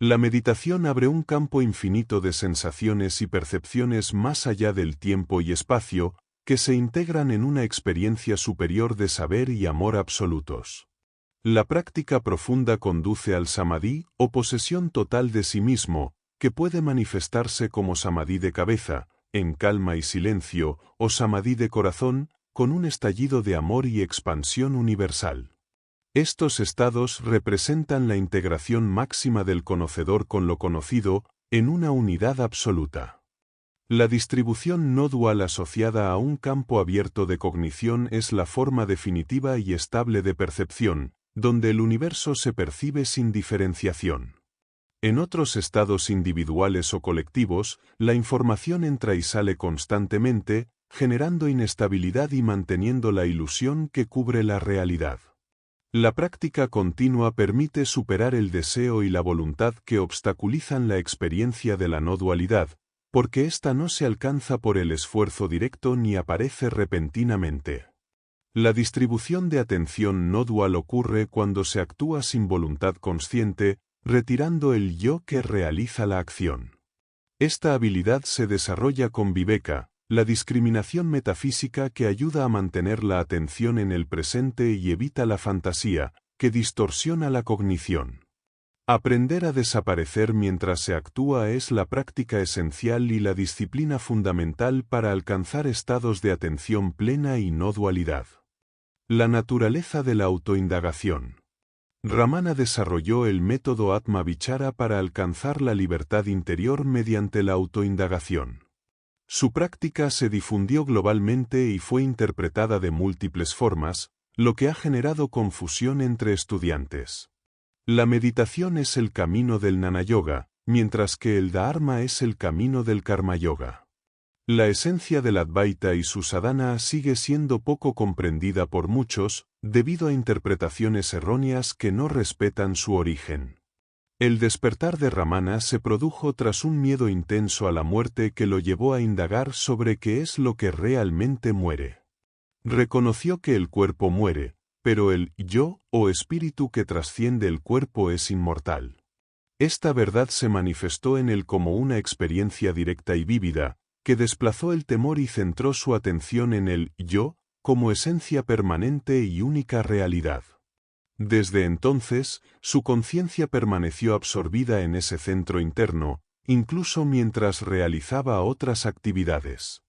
A: La meditación abre un campo infinito de sensaciones y percepciones más allá del tiempo y espacio, que se integran en una experiencia superior de saber y amor absolutos. La práctica profunda conduce al samadhi, o posesión total de sí mismo, que puede manifestarse como samadhi de cabeza, en calma y silencio, o samadhi de corazón, con un estallido de amor y expansión universal. Estos estados representan la integración máxima del conocedor con lo conocido, en una unidad absoluta. La distribución no dual asociada a un campo abierto de cognición es la forma definitiva y estable de percepción, donde el universo se percibe sin diferenciación. En otros estados individuales o colectivos, la información entra y sale constantemente, generando inestabilidad y manteniendo la ilusión que cubre la realidad. La práctica continua permite superar el deseo y la voluntad que obstaculizan la experiencia de la no dualidad, porque ésta no se alcanza por el esfuerzo directo ni aparece repentinamente. La distribución de atención no dual ocurre cuando se actúa sin voluntad consciente, retirando el yo que realiza la acción. Esta habilidad se desarrolla con viveka, la discriminación metafísica que ayuda a mantener la atención en el presente y evita la fantasía, que distorsiona la cognición. Aprender a desaparecer mientras se actúa es la práctica esencial y la disciplina fundamental para alcanzar estados de atención plena y no dualidad. La naturaleza de la autoindagación. Ramana desarrolló el método Atma Vichara para alcanzar la libertad interior mediante la autoindagación. Su práctica se difundió globalmente y fue interpretada de múltiples formas, lo que ha generado confusión entre estudiantes. La meditación es el camino del Jnana Yoga, mientras que el Dharma es el camino del Karma Yoga. La esencia del Advaita y su sadhana sigue siendo poco comprendida por muchos, debido a interpretaciones erróneas que no respetan su origen. El despertar de Ramana se produjo tras un miedo intenso a la muerte que lo llevó a indagar sobre qué es lo que realmente muere. Reconoció que el cuerpo muere, pero el yo, o espíritu que trasciende el cuerpo es inmortal. Esta verdad se manifestó en él como una experiencia directa y vívida, que desplazó el temor y centró su atención en el yo, como esencia permanente y única realidad. Desde entonces, su conciencia permaneció absorbida en ese centro interno, incluso mientras realizaba otras actividades.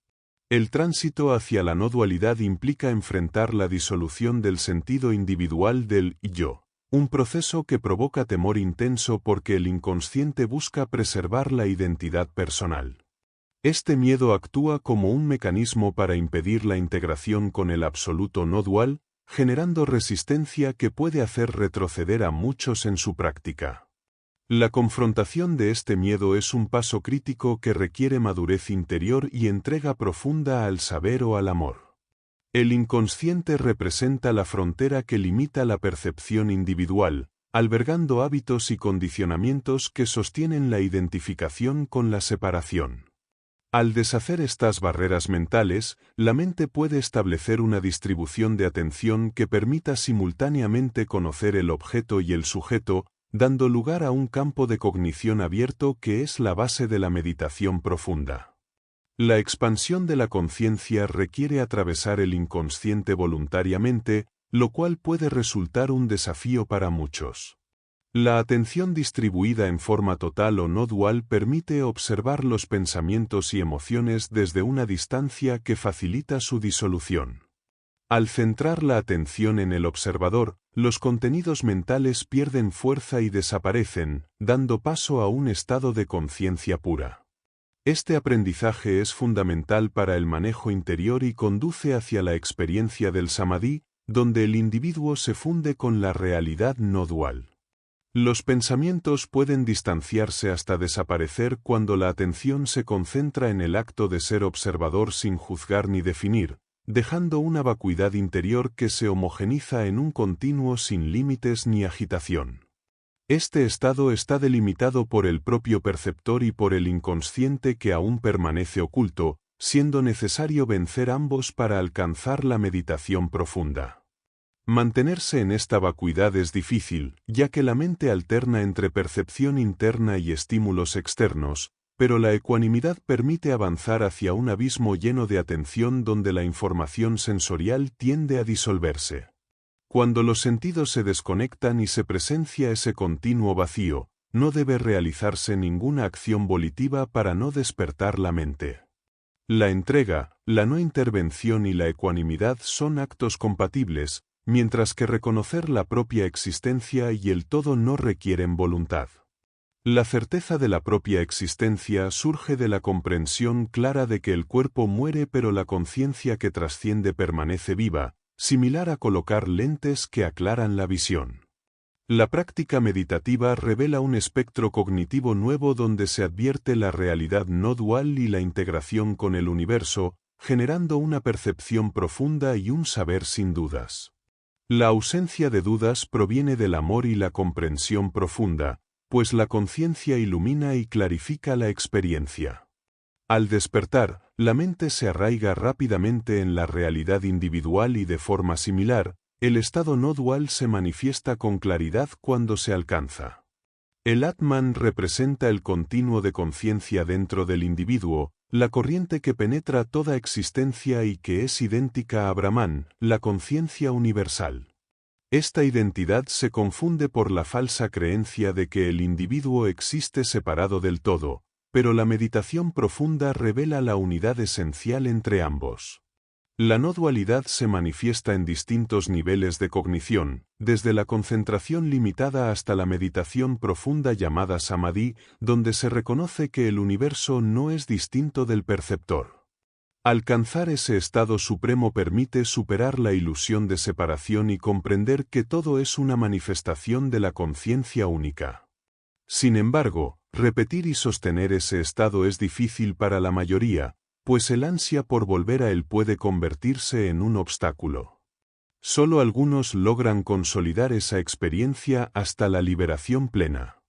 A: El tránsito hacia la no dualidad implica enfrentar la disolución del sentido individual del yo, un proceso que provoca temor intenso porque el inconsciente busca preservar la identidad personal. Este miedo actúa como un mecanismo para impedir la integración con el absoluto no dual, generando resistencia que puede hacer retroceder a muchos en su práctica. La confrontación de este miedo es un paso crítico que requiere madurez interior y entrega profunda al saber o al amor. El inconsciente representa la frontera que limita la percepción individual, albergando hábitos y condicionamientos que sostienen la identificación con la separación. Al deshacer estas barreras mentales, la mente puede establecer una distribución de atención que permita simultáneamente conocer el objeto y el sujeto, dando lugar a un campo de cognición abierto que es la base de la meditación profunda. La expansión de la conciencia requiere atravesar el inconsciente voluntariamente, lo cual puede resultar un desafío para muchos. La atención distribuida en forma total o no dual permite observar los pensamientos y emociones desde una distancia que facilita su disolución. Al centrar la atención en el observador, los contenidos mentales pierden fuerza y desaparecen, dando paso a un estado de conciencia pura. Este aprendizaje es fundamental para el manejo interior y conduce hacia la experiencia del samadhi, donde el individuo se funde con la realidad no dual. Los pensamientos pueden distanciarse hasta desaparecer cuando la atención se concentra en el acto de ser observador sin juzgar ni definir, dejando una vacuidad interior que se homogeniza en un continuo sin límites ni agitación. Este estado está delimitado por el propio perceptor y por el inconsciente que aún permanece oculto, siendo necesario vencer ambos para alcanzar la meditación profunda. Mantenerse en esta vacuidad es difícil, ya que la mente alterna entre percepción interna y estímulos externos, pero la ecuanimidad permite avanzar hacia un abismo lleno de atención donde la información sensorial tiende a disolverse. Cuando los sentidos se desconectan y se presencia ese continuo vacío, no debe realizarse ninguna acción volitiva para no despertar la mente. La entrega, la no intervención y la ecuanimidad son actos compatibles, mientras que reconocer la propia existencia y el todo no requieren voluntad. La certeza de la propia existencia surge de la comprensión clara de que el cuerpo muere pero la conciencia que trasciende permanece viva, similar a colocar lentes que aclaran la visión. La práctica meditativa revela un espectro cognitivo nuevo donde se advierte la realidad no dual y la integración con el universo, generando una percepción profunda y un saber sin dudas. La ausencia de dudas proviene del amor y la comprensión profunda, pues la conciencia ilumina y clarifica la experiencia. Al despertar, la mente se arraiga rápidamente en la realidad individual y de forma similar, el estado no dual se manifiesta con claridad cuando se alcanza. El Atman representa el continuo de conciencia dentro del individuo, la corriente que penetra toda existencia y que es idéntica a Brahman, la conciencia universal. Esta identidad se confunde por la falsa creencia de que el individuo existe separado del todo, pero la meditación profunda revela la unidad esencial entre ambos. La no dualidad se manifiesta en distintos niveles de cognición, desde la concentración limitada hasta la meditación profunda llamada samadhi, donde se reconoce que el universo no es distinto del perceptor. Alcanzar ese estado supremo permite superar la ilusión de separación y comprender que todo es una manifestación de la conciencia única. Sin embargo, repetir y sostener ese estado es difícil para la mayoría, pues el ansia por volver a él puede convertirse en un obstáculo. Solo algunos logran consolidar esa experiencia hasta la liberación plena.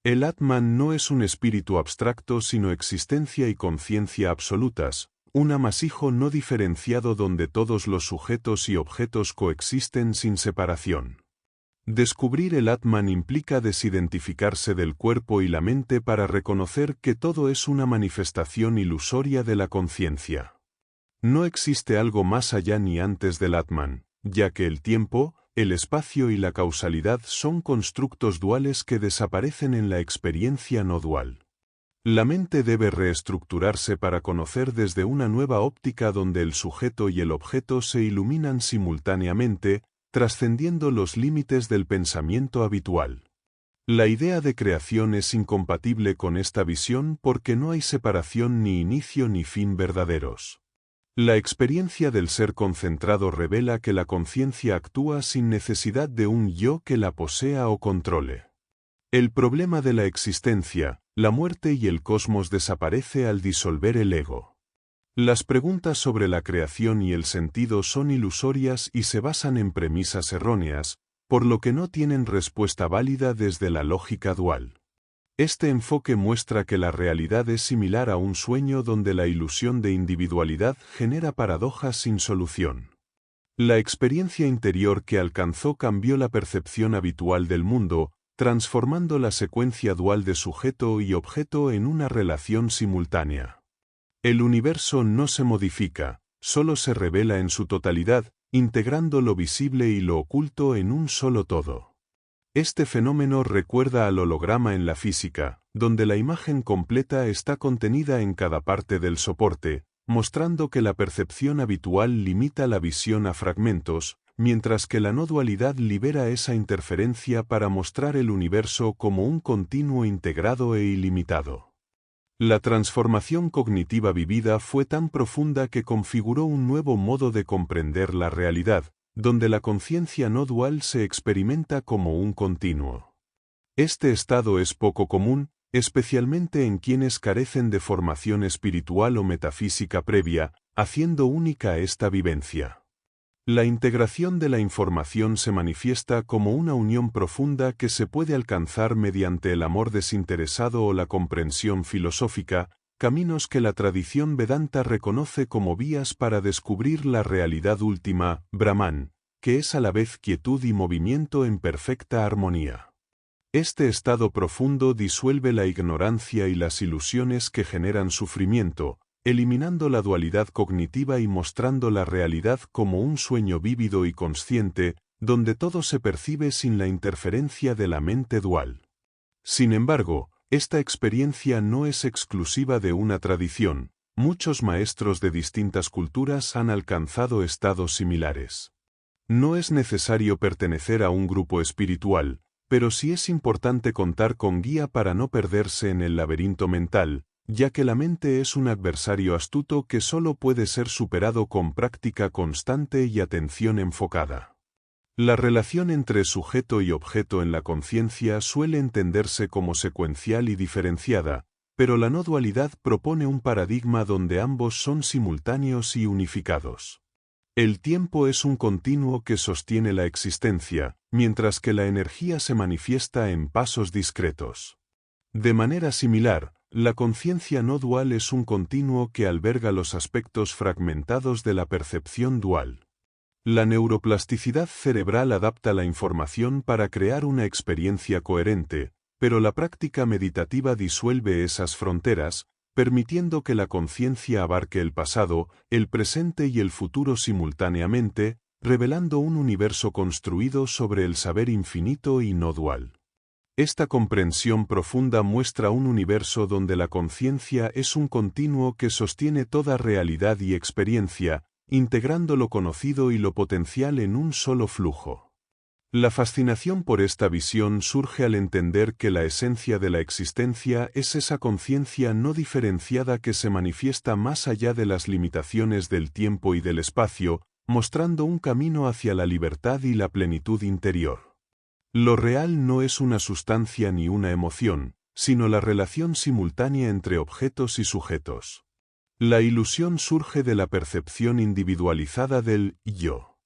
A: El Atman no es un espíritu abstracto sino existencia y conciencia absolutas, un amasijo no diferenciado donde todos los sujetos y objetos coexisten sin separación. Descubrir el Atman implica desidentificarse del cuerpo y la mente para reconocer que todo es una manifestación ilusoria de la conciencia. No existe algo más allá ni antes del Atman, ya que el tiempo, el espacio y la causalidad son constructos duales que desaparecen en la experiencia no dual. La mente debe reestructurarse para conocer desde una nueva óptica donde el sujeto y el objeto se iluminan simultáneamente, trascendiendo los límites del pensamiento habitual. La idea de creación es incompatible con esta visión porque no hay separación ni inicio ni fin verdaderos. La experiencia del ser concentrado revela que la conciencia actúa sin necesidad de un yo que la posea o controle. El problema de la existencia, la muerte y el cosmos desaparece al disolver el ego. Las preguntas sobre la creación y el sentido son ilusorias y se basan en premisas erróneas, por lo que no tienen respuesta válida desde la lógica dual. Este enfoque muestra que la realidad es similar a un sueño donde la ilusión de individualidad genera paradojas sin solución. La experiencia interior que alcanzó cambió la percepción habitual del mundo, transformando la secuencia dual de sujeto y objeto en una relación simultánea. El universo no se modifica, solo se revela en su totalidad, integrando lo visible y lo oculto en un solo todo. Este fenómeno recuerda al holograma en la física, donde la imagen completa está contenida en cada parte del soporte, mostrando que la percepción habitual limita la visión a fragmentos, mientras que la no dualidad libera esa interferencia para mostrar el universo como un continuo integrado e ilimitado. La transformación cognitiva vivida fue tan profunda que configuró un nuevo modo de comprender la realidad, donde la conciencia no dual se experimenta como un continuo. Este estado es poco común, especialmente en quienes carecen de formación espiritual o metafísica previa, haciendo única esta vivencia. La integración de la información se manifiesta como una unión profunda que se puede alcanzar mediante el amor desinteresado o la comprensión filosófica, caminos que la tradición Vedanta reconoce como vías para descubrir la realidad última, Brahman, que es a la vez quietud y movimiento en perfecta armonía. Este estado profundo disuelve la ignorancia y las ilusiones que generan sufrimiento, eliminando la dualidad cognitiva y mostrando la realidad como un sueño vívido y consciente, donde todo se percibe sin la interferencia de la mente dual. Sin embargo, esta experiencia no es exclusiva de una tradición, muchos maestros de distintas culturas han alcanzado estados similares. No es necesario pertenecer a un grupo espiritual, pero sí es importante contar con guía para no perderse en el laberinto mental, ya que la mente es un adversario astuto que solo puede ser superado con práctica constante y atención enfocada. La relación entre sujeto y objeto en la conciencia suele entenderse como secuencial y diferenciada, pero la no dualidad propone un paradigma donde ambos son simultáneos y unificados. El tiempo es un continuo que sostiene la existencia, mientras que la energía se manifiesta en pasos discretos. De manera similar, la conciencia no dual es un continuo que alberga los aspectos fragmentados de la percepción dual. La neuroplasticidad cerebral adapta la información para crear una experiencia coherente, pero la práctica meditativa disuelve esas fronteras, permitiendo que la conciencia abarque el pasado, el presente y el futuro simultáneamente, revelando un universo construido sobre el saber infinito y no dual. Esta comprensión profunda muestra un universo donde la conciencia es un continuo que sostiene toda realidad y experiencia, integrando lo conocido y lo potencial en un solo flujo. La fascinación por esta visión surge al entender que la esencia de la existencia es esa conciencia no diferenciada que se manifiesta más allá de las limitaciones del tiempo y del espacio, mostrando un camino hacia la libertad y la plenitud interior. Lo real no es una sustancia ni una emoción, sino la relación simultánea entre objetos y sujetos. La ilusión surge de la percepción individualizada del yo.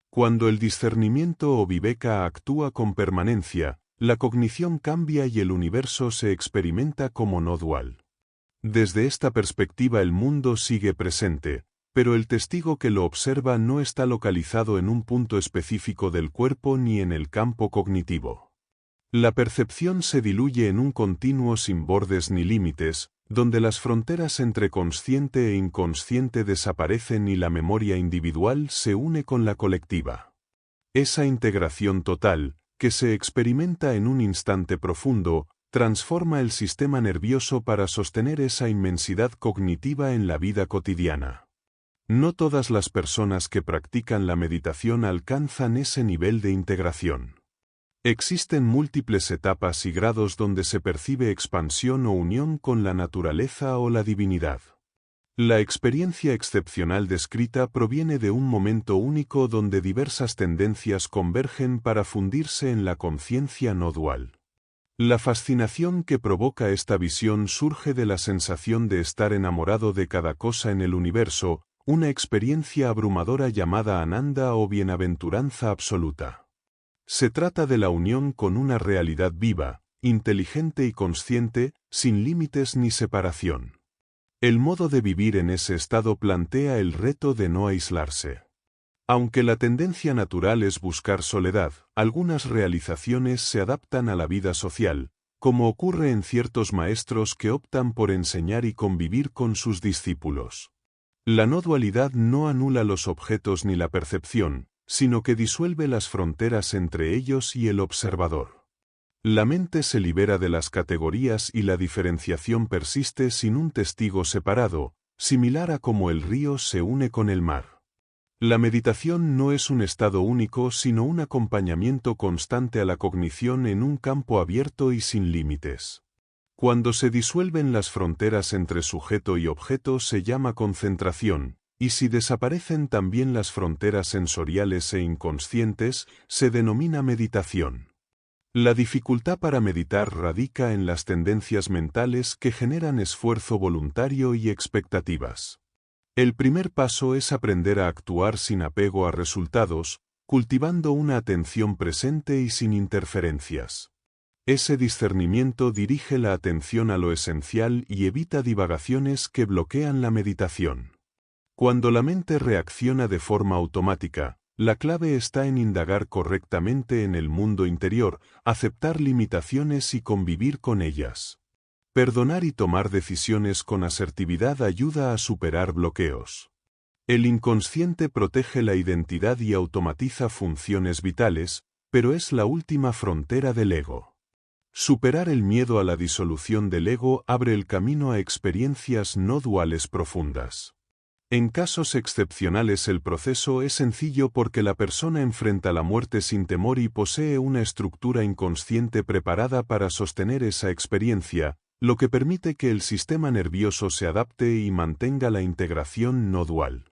A: Cuando el discernimiento o viveka actúa con permanencia, la cognición cambia y el universo se experimenta como no dual. Desde esta perspectiva el mundo sigue presente, pero el testigo que lo observa no está localizado en un punto específico del cuerpo ni en el campo cognitivo. La percepción se diluye en un continuo sin bordes ni límites, donde las fronteras entre consciente e inconsciente desaparecen y la memoria individual se une con la colectiva. Esa integración total, que se experimenta en un instante profundo, transforma el sistema nervioso para sostener esa inmensidad cognitiva en la vida cotidiana. No todas las personas que practican la meditación alcanzan ese nivel de integración. Existen múltiples etapas y grados donde se percibe expansión o unión con la naturaleza o la divinidad. La experiencia excepcional descrita proviene de un momento único donde diversas tendencias convergen para fundirse en la conciencia no dual. La fascinación que provoca esta visión surge de la sensación de estar enamorado de cada cosa en el universo, una experiencia abrumadora llamada Ananda o bienaventuranza absoluta. Se trata de la unión con una realidad viva, inteligente y consciente, sin límites ni separación. El modo de vivir en ese estado plantea el reto de no aislarse. Aunque la tendencia natural es buscar soledad, algunas realizaciones se adaptan a la vida social, como ocurre en ciertos maestros que optan por enseñar y convivir con sus discípulos. La no dualidad no anula los objetos ni la percepción, sino que disuelve las fronteras entre ellos y el observador. La mente se libera de las categorías y la diferenciación persiste sin un testigo separado, similar a como el río se une con el mar. La meditación no es un estado único sino un acompañamiento constante a la cognición en un campo abierto y sin límites. Cuando se disuelven las fronteras entre sujeto y objeto se llama concentración, y si desaparecen también las fronteras sensoriales e inconscientes, se denomina meditación. La dificultad para meditar radica en las tendencias mentales que generan esfuerzo voluntario y expectativas. El primer paso es aprender a actuar sin apego a resultados, cultivando una atención presente y sin interferencias. Ese discernimiento dirige la atención a lo esencial y evita divagaciones que bloquean la meditación. Cuando la mente reacciona de forma automática, la clave está en indagar correctamente en el mundo interior, aceptar limitaciones y convivir con ellas. Perdonar y tomar decisiones con asertividad ayuda a superar bloqueos. El inconsciente protege la identidad y automatiza funciones vitales, pero es la última frontera del ego. Superar el miedo a la disolución del ego abre el camino a experiencias no duales profundas. En casos excepcionales el proceso es sencillo porque la persona enfrenta la muerte sin temor y posee una estructura inconsciente preparada para sostener esa experiencia, lo que permite que el sistema nervioso se adapte y mantenga la integración no dual.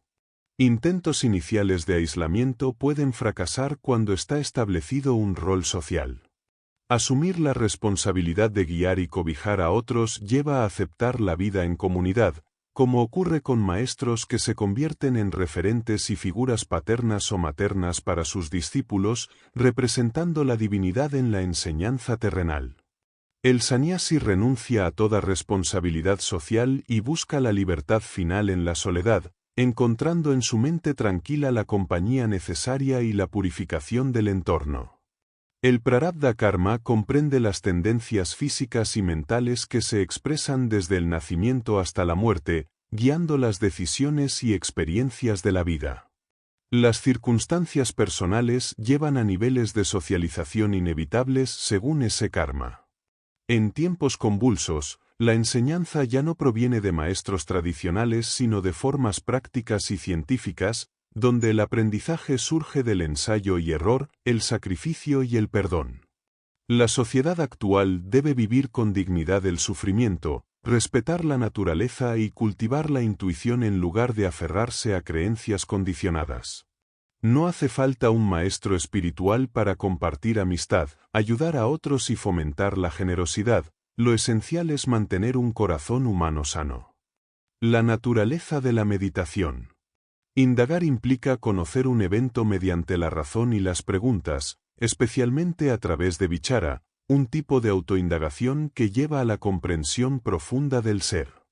A: Intentos iniciales de aislamiento pueden fracasar cuando está establecido un rol social. Asumir la responsabilidad de guiar y cobijar a otros lleva a aceptar la vida en comunidad, como ocurre con maestros que se convierten en referentes y figuras paternas o maternas para sus discípulos, representando la divinidad en la enseñanza terrenal. El sannyasi renuncia a toda responsabilidad social y busca la libertad final en la soledad, encontrando en su mente tranquila la compañía necesaria y la purificación del entorno. El prarabdha karma comprende las tendencias físicas y mentales que se expresan desde el nacimiento hasta la muerte, guiando las decisiones y experiencias de la vida. Las circunstancias personales llevan a niveles de socialización inevitables según ese karma. En tiempos convulsos, la enseñanza ya no proviene de maestros tradicionales sino de formas prácticas y científicas, donde el aprendizaje surge del ensayo y error, el sacrificio y el perdón. La sociedad actual debe vivir con dignidad el sufrimiento, respetar la naturaleza y cultivar la intuición en lugar de aferrarse a creencias condicionadas. No hace falta un maestro espiritual para compartir amistad, ayudar a otros y fomentar la generosidad, lo esencial es mantener un corazón humano sano. La naturaleza de la meditación. Indagar implica conocer un evento mediante la razón y las preguntas, especialmente a través de vichara, un tipo de autoindagación que lleva a la comprensión profunda del ser.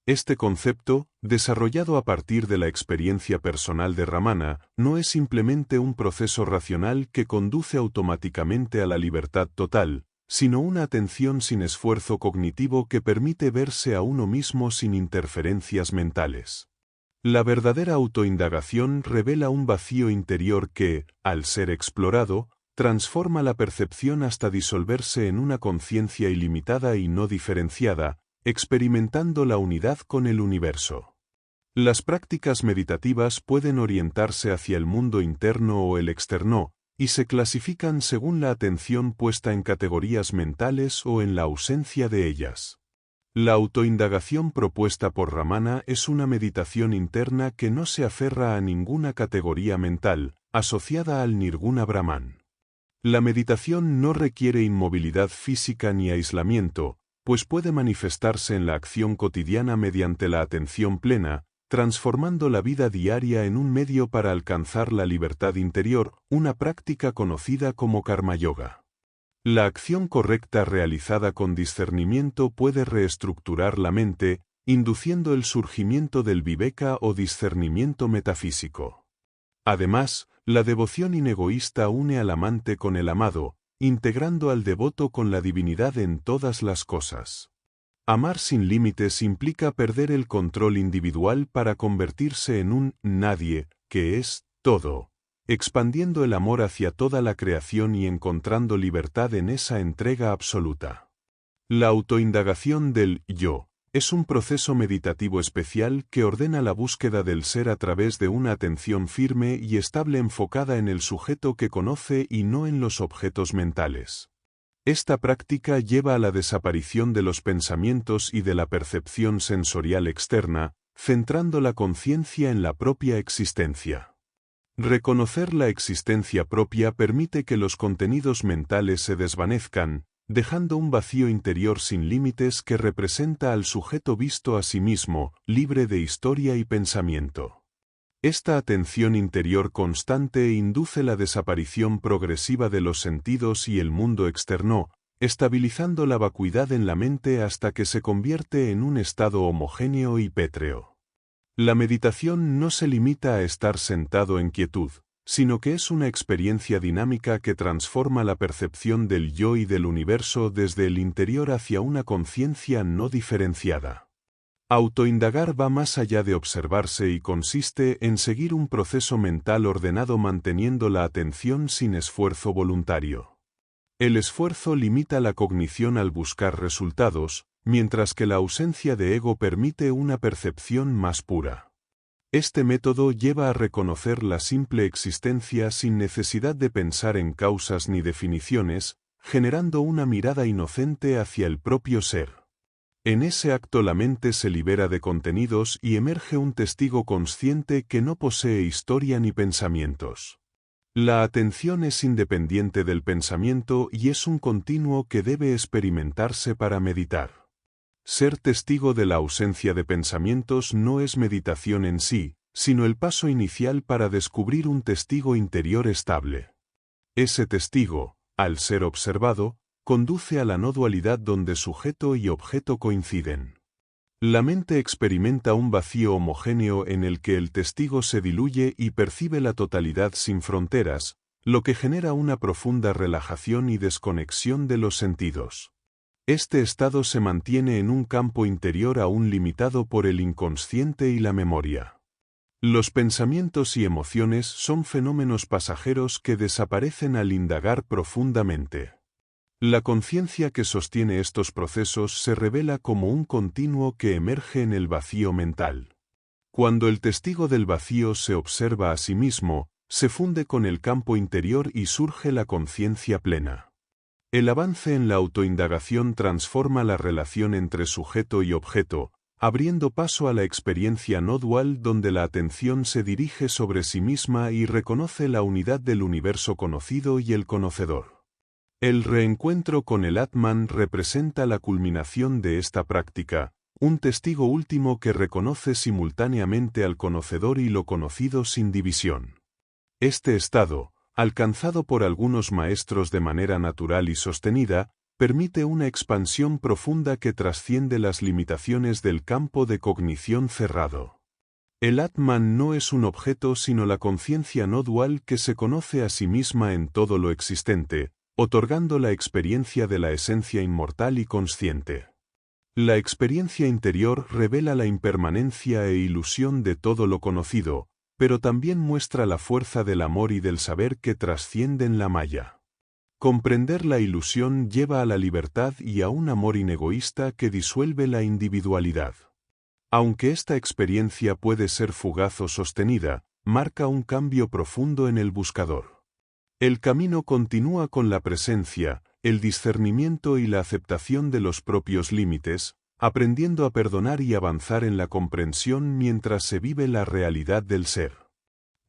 A: Este concepto, desarrollado a partir de la experiencia personal de Ramana, no es simplemente un proceso racional que conduce automáticamente a la libertad total, sino una atención sin esfuerzo cognitivo que permite verse a uno mismo sin interferencias mentales. La verdadera autoindagación revela un vacío interior que, al ser explorado, transforma la percepción hasta disolverse en una conciencia ilimitada y no diferenciada, experimentando la unidad con el universo. Las prácticas meditativas pueden orientarse hacia el mundo interno o el externo, y se clasifican según la atención puesta en categorías mentales o en la ausencia de ellas. La autoindagación propuesta por Ramana es una meditación interna que no se aferra a ninguna categoría mental, asociada al Nirguna Brahman. La meditación no requiere inmovilidad física ni aislamiento, pues puede manifestarse en la acción cotidiana mediante la atención plena, transformando la vida diaria en un medio para alcanzar la libertad interior, una práctica conocida como karma yoga. La acción correcta realizada con discernimiento puede reestructurar la mente, induciendo el surgimiento del viveka o discernimiento metafísico. Además, la devoción inegoísta une al amante con el amado, integrando al devoto con la divinidad en todas las cosas. Amar sin límites implica perder el control individual para convertirse en un nadie, que es todo, expandiendo el amor hacia toda la creación y encontrando libertad en esa entrega absoluta. La autoindagación del yo es un proceso meditativo especial que ordena la búsqueda del ser a través de una atención firme y estable enfocada en el sujeto que conoce y no en los objetos mentales. Esta práctica lleva a la desaparición de los pensamientos y de la percepción sensorial externa, centrando la conciencia en la propia existencia. Reconocer la existencia propia permite que los contenidos mentales se desvanezcan, dejando un vacío interior sin límites que representa al sujeto visto a sí mismo, libre de historia y pensamiento. Esta atención interior constante induce la desaparición progresiva de los sentidos y el mundo externo, estabilizando la vacuidad en la mente hasta que se convierte en un estado homogéneo y pétreo. La meditación no se limita a estar sentado en quietud, sino que es una experiencia dinámica que transforma la percepción del yo y del universo desde el interior hacia una conciencia no diferenciada. Autoindagar va más allá de observarse y consiste en seguir un proceso mental ordenado manteniendo la atención sin esfuerzo voluntario. El esfuerzo limita la cognición al buscar resultados, mientras que la ausencia de ego permite una percepción más pura. Este método lleva a reconocer la simple existencia sin necesidad de pensar en causas ni definiciones, generando una mirada inocente hacia el propio ser. En ese acto la mente se libera de contenidos y emerge un testigo consciente que no posee historia ni pensamientos. La atención es independiente del pensamiento y es un continuo que debe experimentarse para meditar. Ser testigo de la ausencia de pensamientos no es meditación en sí, sino el paso inicial para descubrir un testigo interior estable. Ese testigo, al ser observado, conduce a la no dualidad donde sujeto y objeto coinciden. La mente experimenta un vacío homogéneo en el que el testigo se diluye y percibe la totalidad sin fronteras, lo que genera una profunda relajación y desconexión de los sentidos. Este estado se mantiene en un campo interior aún limitado por el inconsciente y la memoria. Los pensamientos y emociones son fenómenos pasajeros que desaparecen al indagar profundamente. La conciencia que sostiene estos procesos se revela como un continuo que emerge en el vacío mental. Cuando el testigo del vacío se observa a sí mismo, se funde con el campo interior y surge la conciencia plena. El avance en la autoindagación transforma la relación entre sujeto y objeto, abriendo paso a la experiencia no dual donde la atención se dirige sobre sí misma y reconoce la unidad del universo conocido y el conocedor. El reencuentro con el Atman representa la culminación de esta práctica, un testigo último que reconoce simultáneamente al conocedor y lo conocido sin división. Este estado, alcanzado por algunos maestros de manera natural y sostenida, permite una expansión profunda que trasciende las limitaciones del campo de cognición cerrado. El Atman no es un objeto sino la conciencia no dual que se conoce a sí misma en todo lo existente, otorgando la experiencia de la esencia inmortal y consciente. La experiencia interior revela la impermanencia e ilusión de todo lo conocido, pero también muestra la fuerza del amor y del saber que trascienden la malla. Comprender la ilusión lleva a la libertad y a un amor inegoísta que disuelve la individualidad. Aunque esta experiencia puede ser fugaz o sostenida, marca un cambio profundo en el buscador. El camino continúa con la presencia, el discernimiento y la aceptación de los propios límites, aprendiendo a perdonar y avanzar en la comprensión mientras se vive la realidad del ser.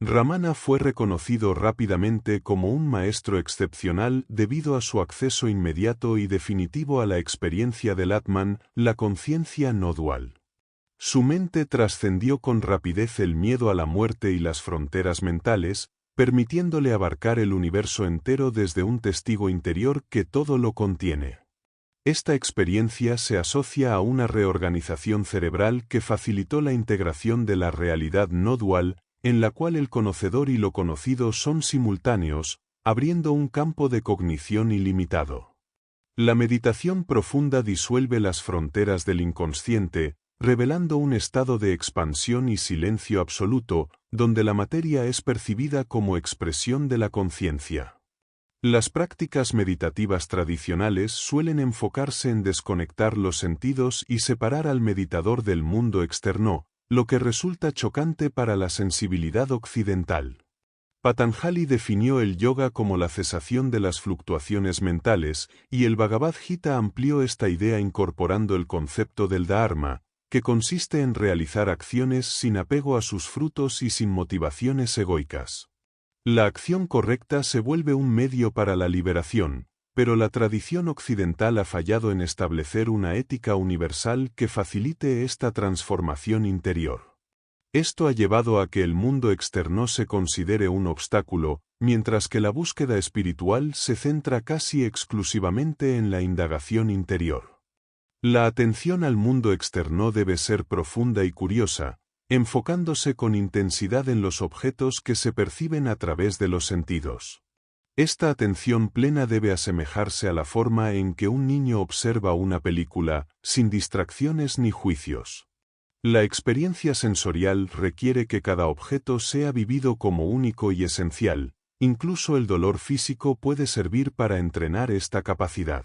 A: Ramana fue reconocido rápidamente como un maestro excepcional debido a su acceso inmediato y definitivo a la experiencia del Atman, la conciencia no dual. Su mente trascendió con rapidez el miedo a la muerte y las fronteras mentales, permitiéndole abarcar el universo entero desde un testigo interior que todo lo contiene. Esta experiencia se asocia a una reorganización cerebral que facilitó la integración de la realidad no dual, en la cual el conocedor y lo conocido son simultáneos, abriendo un campo de cognición ilimitado. La meditación profunda disuelve las fronteras del inconsciente, revelando un estado de expansión y silencio absoluto, donde la materia es percibida como expresión de la conciencia. Las prácticas meditativas tradicionales suelen enfocarse en desconectar los sentidos y separar al meditador del mundo externo, lo que resulta chocante para la sensibilidad occidental. Patanjali definió el yoga como la cesación de las fluctuaciones mentales, y el Bhagavad Gita amplió esta idea incorporando el concepto del dharma, que consiste en realizar acciones sin apego a sus frutos y sin motivaciones egoicas. La acción correcta se vuelve un medio para la liberación, pero la tradición occidental ha fallado en establecer una ética universal que facilite esta transformación interior. Esto ha llevado a que el mundo externo se considere un obstáculo, mientras que la búsqueda espiritual se centra casi exclusivamente en la indagación interior. La atención al mundo externo debe ser profunda y curiosa, enfocándose con intensidad en los objetos que se perciben a través de los sentidos. Esta atención plena debe asemejarse a la forma en que un niño observa una película, sin distracciones ni juicios. La experiencia sensorial requiere que cada objeto sea vivido como único y esencial, incluso el dolor físico puede servir para entrenar esta capacidad.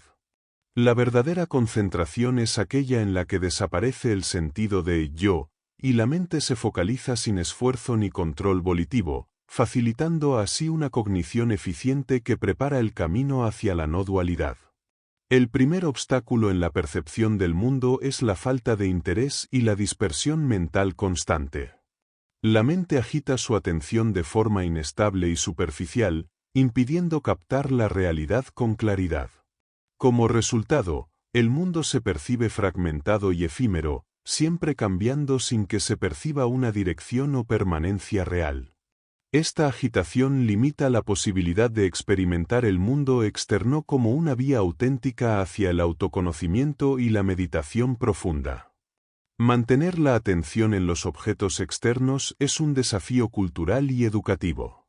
A: La verdadera concentración es aquella en la que desaparece el sentido de yo, y la mente se focaliza sin esfuerzo ni control volitivo, facilitando así una cognición eficiente que prepara el camino hacia la no dualidad. El primer obstáculo en la percepción del mundo es la falta de interés y la dispersión mental constante. La mente agita su atención de forma inestable y superficial, impidiendo captar la realidad con claridad. Como resultado, el mundo se percibe fragmentado y efímero, siempre cambiando sin que se perciba una dirección o permanencia real. Esta agitación limita la posibilidad de experimentar el mundo externo como una vía auténtica hacia el autoconocimiento y la meditación profunda. Mantener la atención en los objetos externos es un desafío cultural y educativo.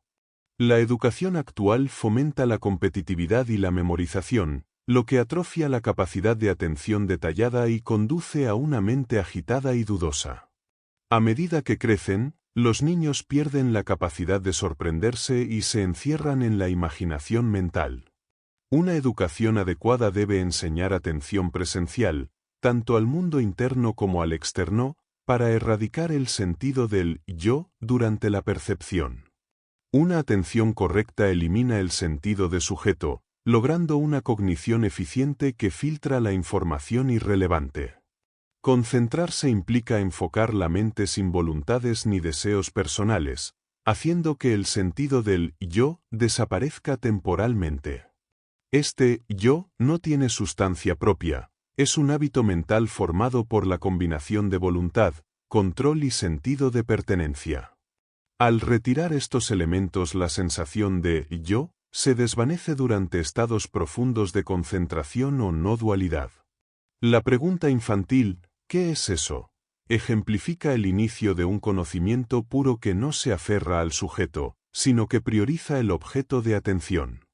A: La educación actual fomenta la competitividad y la memorización, lo que atrofia la capacidad de atención detallada y conduce a una mente agitada y dudosa. A medida que crecen, los niños pierden la capacidad de sorprenderse y se encierran en la imaginación mental. Una educación adecuada debe enseñar atención presencial, tanto al mundo interno como al externo, para erradicar el sentido del yo durante la percepción. Una atención correcta elimina el sentido de sujeto, logrando una cognición eficiente que filtra la información irrelevante. Concentrarse implica enfocar la mente sin voluntades ni deseos personales, haciendo que el sentido del yo desaparezca temporalmente. Este yo no tiene sustancia propia, es un hábito mental formado por la combinación de voluntad, control y sentido de pertenencia. Al retirar estos elementos, la sensación de yo se desvanece durante estados profundos de concentración o no dualidad. La pregunta infantil, ¿qué es eso?, ejemplifica el inicio de un conocimiento puro que no se aferra al sujeto, sino que prioriza el objeto de atención.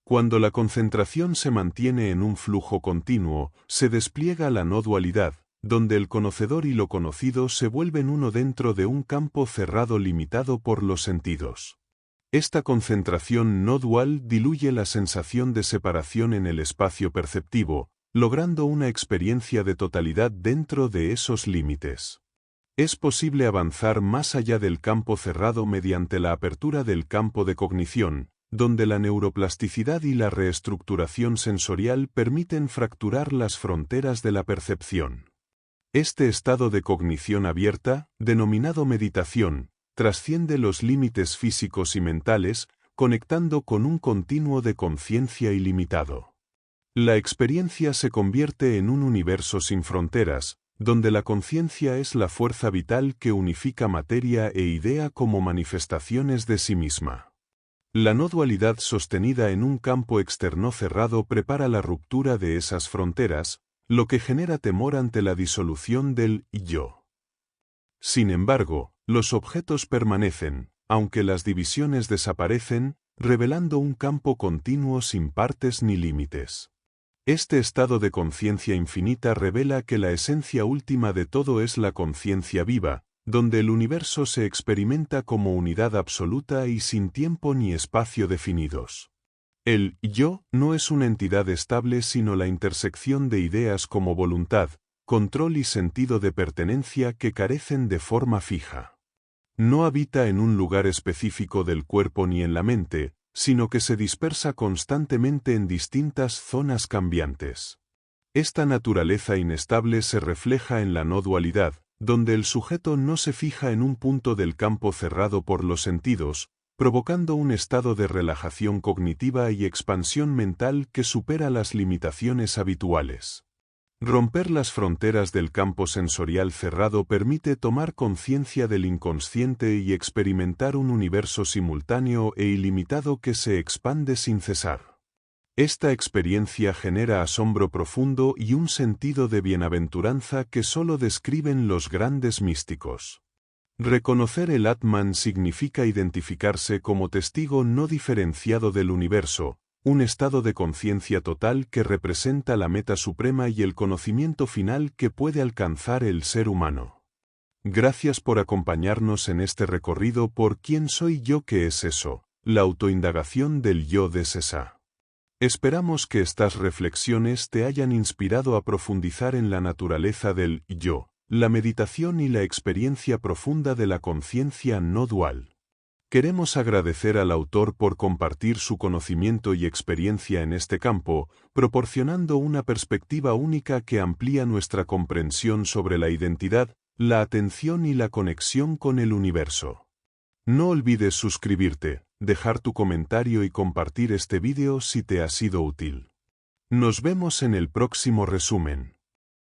A: Cuando la concentración se mantiene en un flujo continuo, se despliega la no dualidad, donde el conocedor y lo conocido se vuelven uno dentro de un campo cerrado limitado por los sentidos. Esta concentración no dual diluye la sensación de separación en el espacio perceptivo, logrando una experiencia de totalidad dentro de esos límites. Es posible avanzar más allá del campo cerrado mediante la apertura del campo de cognición, donde la neuroplasticidad y la reestructuración sensorial permiten fracturar las fronteras de la percepción. Este estado de cognición abierta, denominado meditación, trasciende los límites físicos y mentales, conectando con un continuo de conciencia ilimitado. La experiencia se convierte en un universo sin fronteras, donde la conciencia es la fuerza vital que unifica materia e idea como manifestaciones de sí misma. La no dualidad sostenida en un campo externo cerrado prepara la ruptura de esas fronteras, lo que genera temor ante la disolución del yo. Sin embargo, los objetos permanecen, aunque las divisiones desaparecen, revelando un campo continuo sin partes ni límites. Este estado de conciencia infinita revela que la esencia última de todo es la conciencia viva, donde el universo se experimenta como unidad absoluta y sin tiempo ni espacio definidos. El yo no es una entidad estable sino la intersección de ideas como voluntad, control y sentido de pertenencia que carecen de forma fija. No habita en un lugar específico del cuerpo ni en la mente, sino que se dispersa constantemente en distintas zonas cambiantes. Esta naturaleza inestable se refleja en la no dualidad, donde el sujeto no se fija en un punto del campo cerrado por los sentidos, provocando un estado de relajación cognitiva y expansión mental que supera las limitaciones habituales. Romper las fronteras del campo sensorial cerrado permite tomar conciencia del inconsciente y experimentar un universo simultáneo e ilimitado que se expande sin cesar. Esta experiencia genera asombro profundo y un sentido de bienaventuranza que solo describen los grandes místicos. Reconocer el Atman significa identificarse como testigo no diferenciado del universo, un estado de conciencia total que representa la meta suprema y el conocimiento final que puede alcanzar el ser humano. Gracias por acompañarnos en este recorrido por ¿Quién soy yo? ¿Qué es eso? La autoindagación del yo de Sesa. Esperamos que estas reflexiones te hayan inspirado a profundizar en la naturaleza del yo, la meditación y la experiencia profunda de la conciencia no dual. Queremos agradecer al autor por compartir su conocimiento y experiencia en este campo, proporcionando una perspectiva única que amplía nuestra comprensión sobre la identidad, la atención y la conexión con el universo. No olvides suscribirte, dejar tu comentario y compartir este vídeo si te ha sido útil. Nos vemos en el próximo resumen.